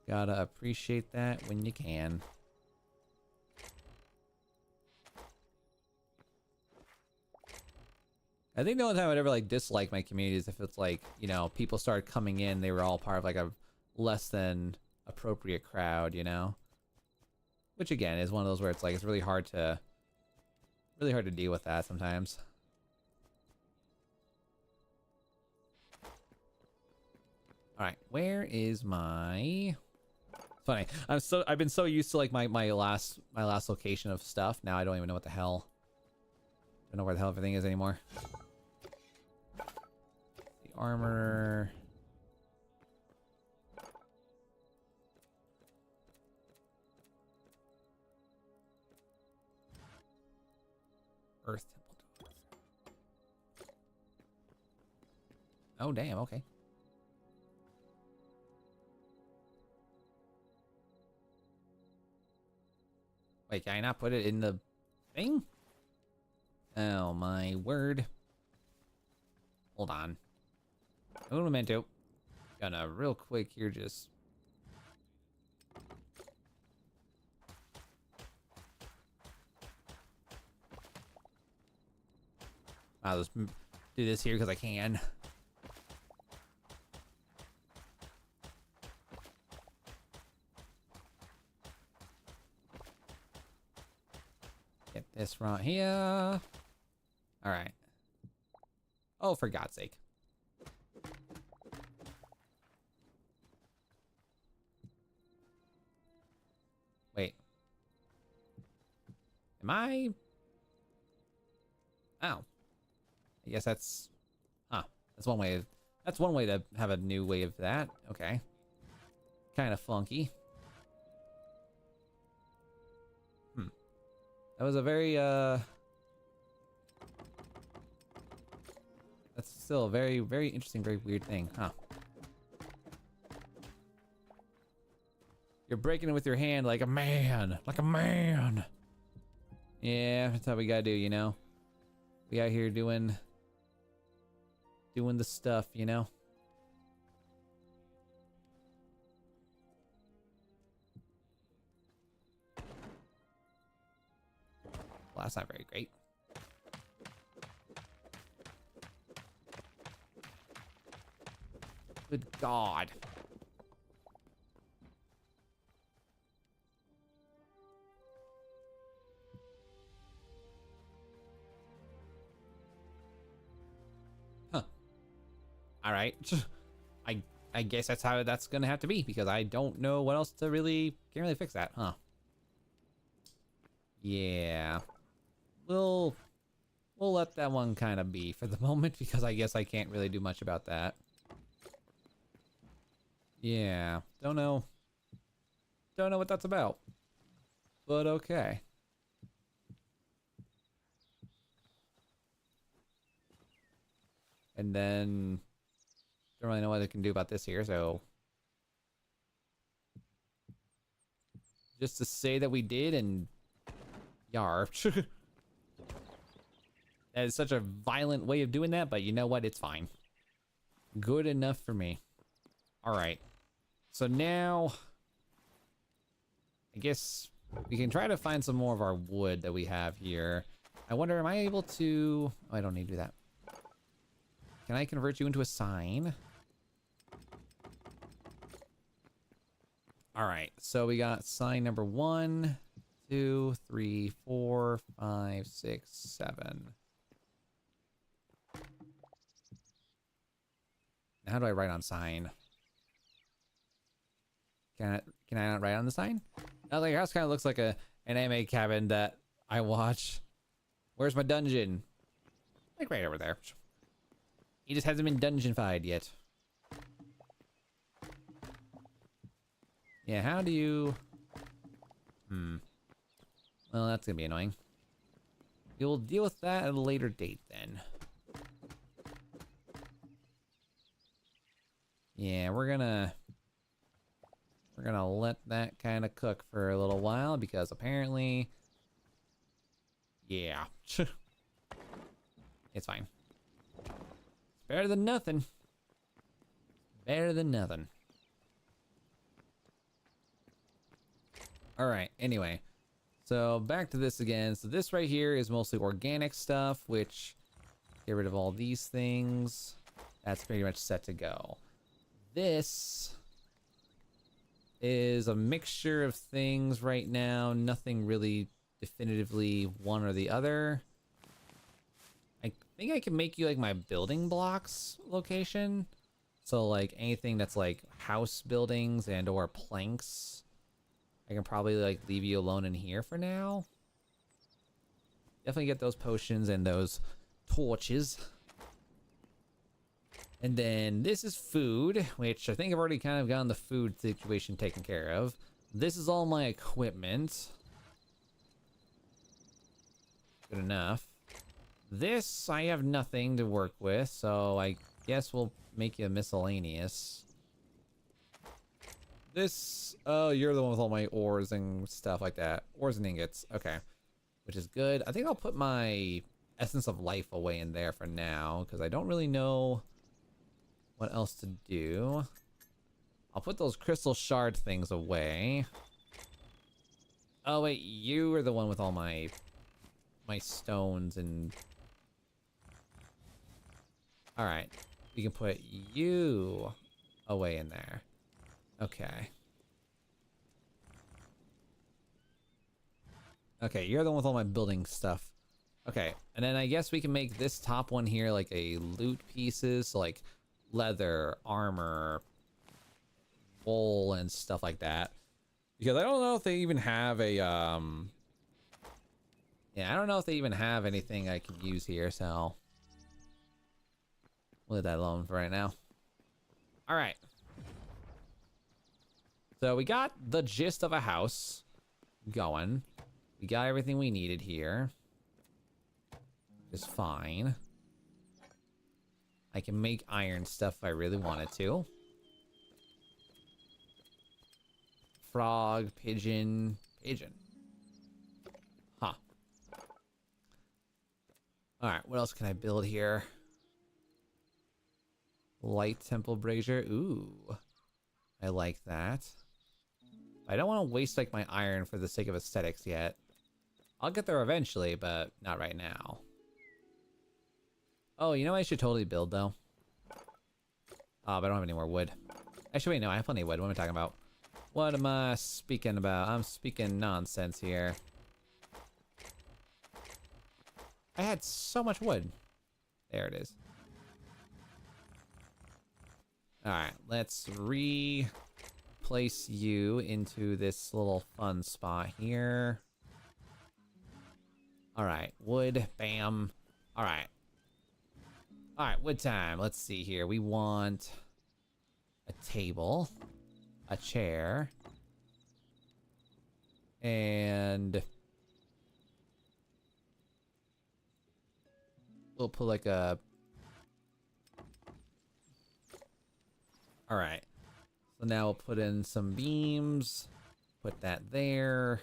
Gotta appreciate that when you can. I think the only time I'd ever like dislike my community is if it's like, you know, people started coming in, they were all part of like a less than appropriate crowd, you know? Which again is one of those where it's like it's really hard to deal with that sometimes. All right, where is my? It's funny. I've been so used to like my last location of stuff. Now I don't even know what the hell. I don't know where the hell everything is anymore. The armor. Earth Temple. Oh damn. Okay. Wait, can I not put it in the thing? Oh my word. Hold on. Un momento. Gonna real quick here just... I'll just do this here because I can. Get this right here. All right. Oh, for God's sake. Wait. Am I? Oh. I guess that's... Huh. That's one way. That's one way to have a new way of that. Okay. Kind of funky. That was a very, that's still a very, very interesting, very weird thing, huh? You're breaking it with your hand like a man, like a man. Yeah, that's how we gotta do, you know? We out here doing the stuff, you know? Well, that's not very great. Good God. Huh. All right. I I guess that's how that's gonna have to be because I don't know what else to really can't really fix that, huh? Yeah. We'll let that one kind of be for the moment because I guess I can't really do much about that. Yeah. Don't know what that's about. But okay. And then don't really know what I can do about this here, so just to say that we did and yar. That is such a violent way of doing that, but you know what? It's fine. Good enough for me. All right. So now, I guess we can try to find some more of our wood that we have here. I wonder, am I able to... Oh, I don't need to do that. Can I convert you into a sign? All right. So we got sign number 1, 2, 3, 4, 5, 6, 7. How do I write on sign? Can I not write on the sign? Oh, like, your house kind of looks like an anime cabin that I watch. Where's my dungeon? Like right over there. He just hasn't been dungeonified yet. Yeah, how do you... Well, that's gonna be annoying. You'll deal with that at a later date then. Yeah, we're gonna let that kind of cook for a little while because apparently, yeah, it's fine. It's better than nothing. Better than nothing. All right. Anyway, so back to this again. So this right here is mostly organic stuff, which get rid of all these things. That's pretty much set to go. This is a mixture of things right now. Nothing really definitively one or the other. I think I can make you like my building blocks location. So like anything that's like house buildings and or planks, I can probably like leave you alone in here for now. Definitely get those potions and those torches. And then this is food, which I think I've already kind of gotten the food situation taken care of. This is all my equipment. Good enough. This, I have nothing to work with, so I guess we'll make you miscellaneous. This, oh, you're the one with all my ores and stuff like that. Ores and ingots, okay. Which is good. I think I'll put my Essence of Life away in there for now, because I don't really know what else to do. I'll put those crystal shard things away. Oh wait, you are the one with all my stones and... Alright, we can put you away in there. Okay. Okay, you're the one with all my building stuff. Okay, and then I guess we can make this top one here like a loot pieces, so like leather, armor, wool, and stuff like that. Because I don't know if they even have a, yeah, I don't know if they even have anything I could use here, so we'll leave that alone for right now. All right. So we got the gist of a house going. We got everything we needed here. Just fine. I can make iron stuff if I really wanted to. Frog, pigeon. Huh. Alright, what else can I build here? Light temple brazier. Ooh. I like that. I don't want to waste like my iron for the sake of aesthetics yet. I'll get there eventually, but not right now. Oh, you know what I should totally build though? Oh, but I don't have any more wood. Actually, wait, no, I have plenty of wood. What am I talking about? What am I speaking about? I'm speaking nonsense here. I had so much wood. There it is. Alright, let's replace you into this little fun spot here. Alright, wood, bam. Alright. Alright, wood time. Let's see here. We want a table, a chair, and we'll put like a... Alright. So now we'll put in some beams. Put that there.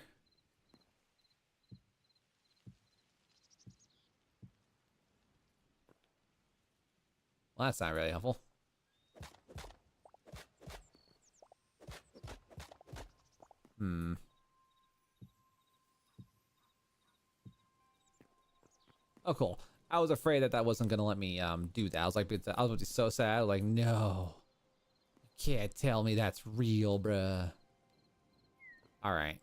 Well, that's not really helpful. Oh, cool. I was afraid that that wasn't gonna let me do that. I was about to be so sad. Like, no, you can't tell me that's real, bruh. All right.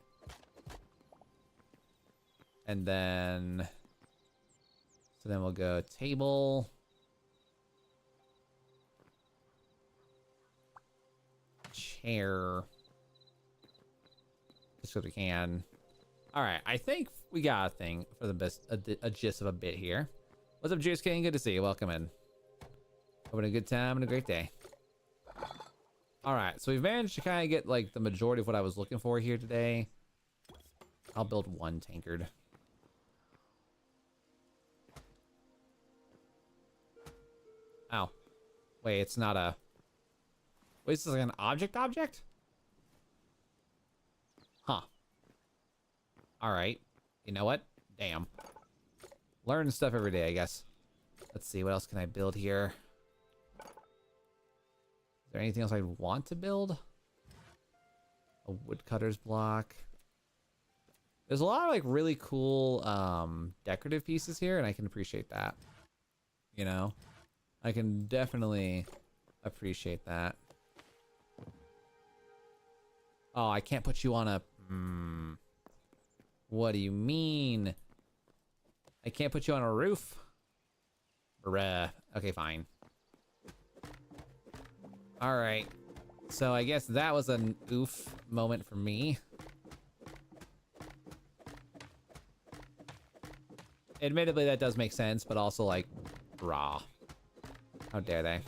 And then, so then we'll go table. Chair. Just because we can. All right, I think we got a thing for the best, a gist of a bit here. What's up, Juice King? Good to see you. Welcome in. Having a good time and a great day. All right, so we've managed to kind of get like the majority of what I was looking for here today. I'll build one tankard. Ow. Wait, it's not a... Wait, this is like an object? Huh. Alright. You know what? Damn. Learn stuff every day, I guess. Let's see, what else can I build here? Is there anything else I want to build? A woodcutter's block. There's a lot of like really cool decorative pieces here, and I can appreciate that. You know? I can definitely appreciate that. Oh, I can't put you on a... What do you mean? I can't put you on a roof? Bruh. Okay, fine. Alright. So I guess that was an oof moment for me. Admittedly, that does make sense, but also like, raw. How dare they?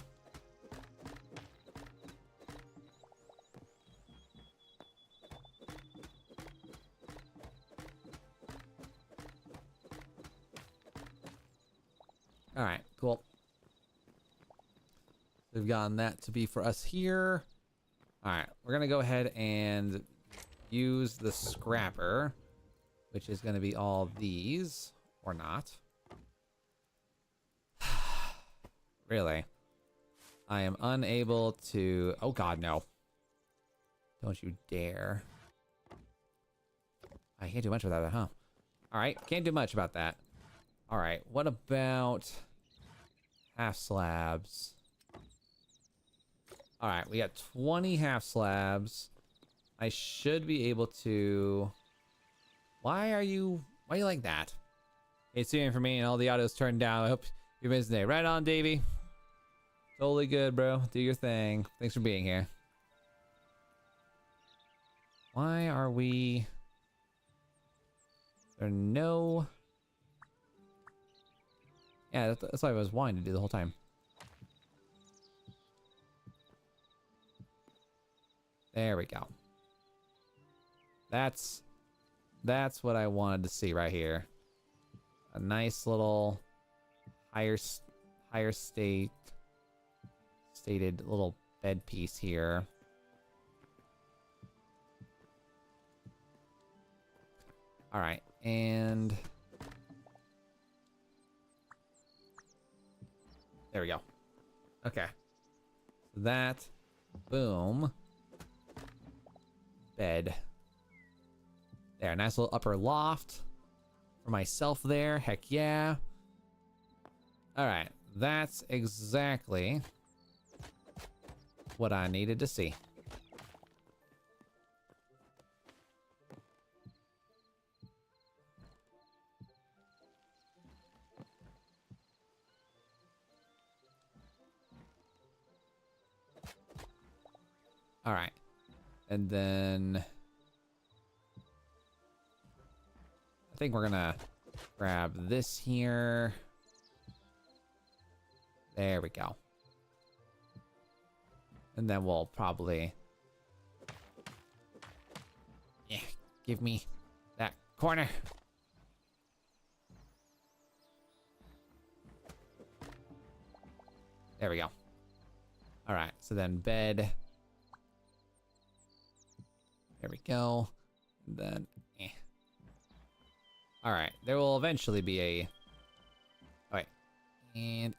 All right, cool. We've gotten that to be for us here. All right, we're gonna go ahead and use the scrapper, which is gonna be all these, or not. Really? I am unable to... Oh god, no. Don't you dare. I can't do much about that, huh? Alright, can't do much about that. Alright, what about half slabs? Alright, we got 20 half slabs. I should be able to... Why are you like that? It's tuning for me and all the audio's turned down. I hope you're busy today. Right on, Davey. Totally good, bro. Do your thing. Thanks for being here. Why are we... There are no... Yeah, that's what I was wanting to do the whole time. There we go. That's what I wanted to see right here. A nice little higher stated little bed piece here. All right, and there we go. Okay, that, boom, bed. There, nice little upper loft for myself there. Heck yeah. All right, that's exactly what I needed to see. All right. And then I think we're gonna grab this here. There we go. And then we'll probably... Yeah, give me that corner. There we go. All right, so then bed. There we go. And then, all right, there will eventually be a... All right, and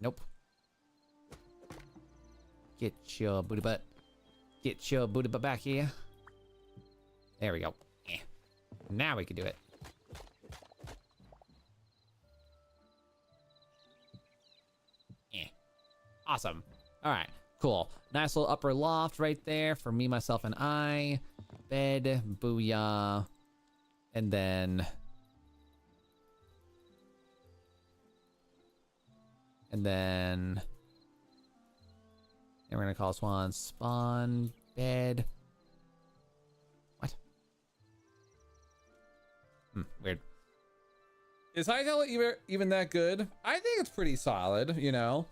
nope. Get your booty butt. Get your booty butt back here. There we go. Now we can do it. Awesome. All right, cool. Nice little upper loft right there for me, myself, and I. Bed, booyah. And then... And we're gonna call this one spawn bed. What? Weird. Is Hytale even that good? I think it's pretty solid, you know?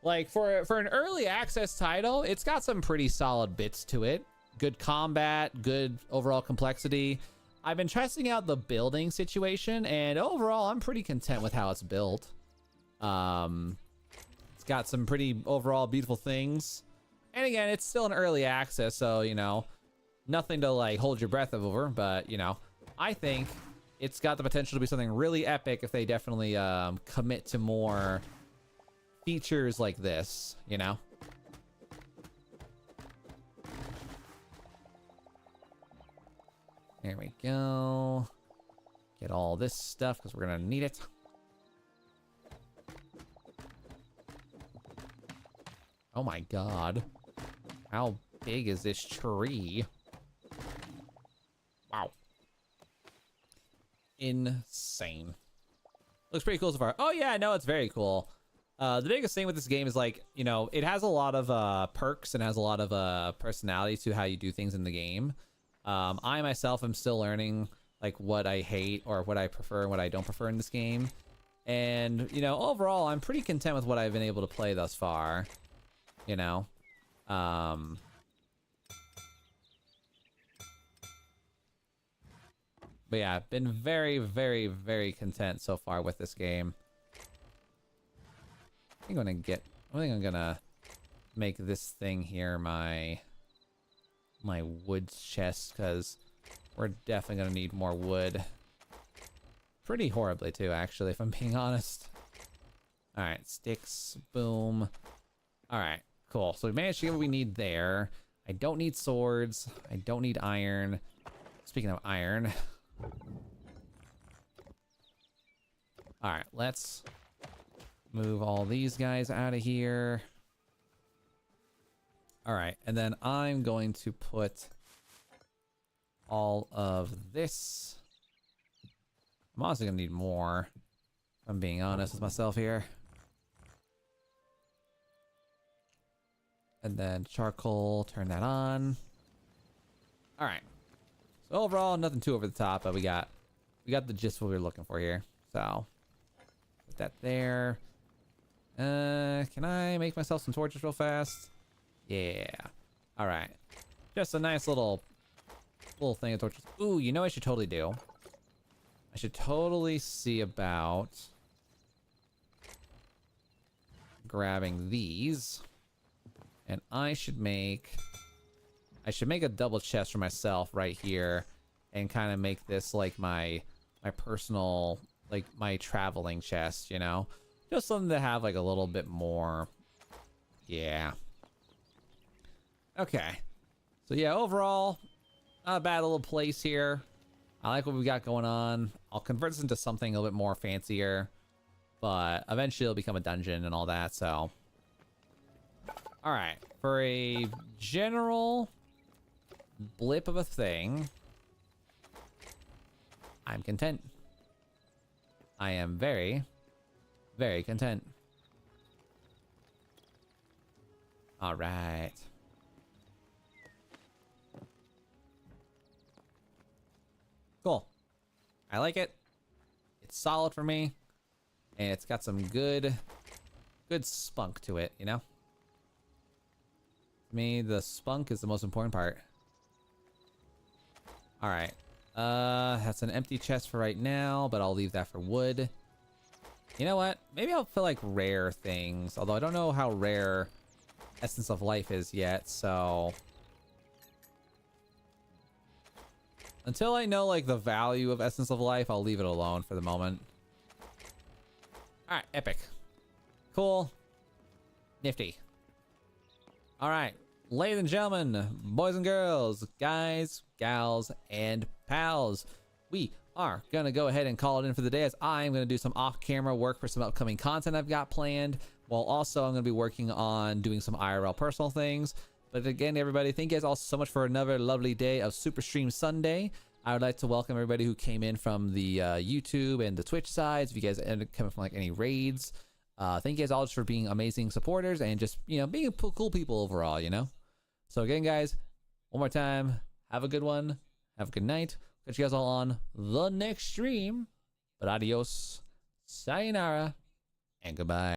Like, for an early access title, it's got some pretty solid bits to it. Good combat, good overall complexity. I've been testing out the building situation, and overall, I'm pretty content with how it's built. It's got some pretty overall beautiful things. And again, it's still an early access, so, you know, nothing to, like, hold your breath over, but, you know, I think it's got the potential to be something really epic if they definitely commit to more features like this, you know? There we go. Get all this stuff because we're gonna need it. Oh my god. How big is this tree? Wow. Insane. Looks pretty cool so far. Oh yeah, no, it's very cool. The biggest thing with this game is, like, you know, it has a lot of perks and has a lot of personality to how you do things in the game. I myself am still learning, like, what I hate or what I prefer and what I don't prefer in this game. And, you know, overall, I'm pretty content with what I've been able to play thus far. You know? But yeah, I've been very, very, very content so far with this game. I think I'm gonna make this thing here my wood chest, because we're definitely gonna need more wood. Pretty horribly too, actually, if I'm being honest. All right, sticks, boom. All right, cool. So we managed to get what we need there. I don't need swords. I don't need iron. Speaking of iron. All right, let's move all these guys out of here. All right, and then I'm going to put all of this. I'm also gonna need more, if I'm being honest with myself here. And then charcoal, turn that on. All right. So overall, nothing too over the top, but we got the gist of what we were looking for here. So put that there. Can I make myself some torches real fast? Yeah. All right. Just a nice little thing of torches. Ooh, you know what I should totally do? I should totally see about grabbing these. And I should make a double chest for myself right here and kind of make this like my personal, like my traveling chest, you know? Just something to have like a little bit more. Yeah. Okay. So yeah, overall, not a bad little place here. I like what we got going on. I'll convert this into something a little bit more fancier, but eventually it'll become a dungeon and all that, so. All right, for a general blip of a thing, I'm content. I am very, very content. All right. Cool. I like it. It's solid for me. And it's got some good spunk to it, you know? To me, the spunk is the most important part. All right. That's an empty chest for right now, but I'll leave that for wood. You know what? Maybe I'll feel like rare things, although I don't know how rare Essence of Life is yet, so until I know like the value of Essence of Life, I'll leave it alone for the moment. All right, epic. Cool. Nifty. All right, ladies and gentlemen, boys and girls, guys, gals, and pals, we are gonna go ahead and call it in for the day, as I'm gonna do some off-camera work for some upcoming content I've got planned, while also I'm gonna be working on doing some IRL personal things. But again, everybody, thank you guys all so much for another lovely day of Super Stream Sunday. I would like to welcome everybody who came in from the YouTube and the Twitch sides. If you guys ended up coming from like any raids, thank you guys all just for being amazing supporters and just, you know, being cool people overall, you know? So again, guys, one more time, have a good one. Have a good night. Catch you guys all on the next stream. But adios, sayonara, and goodbye.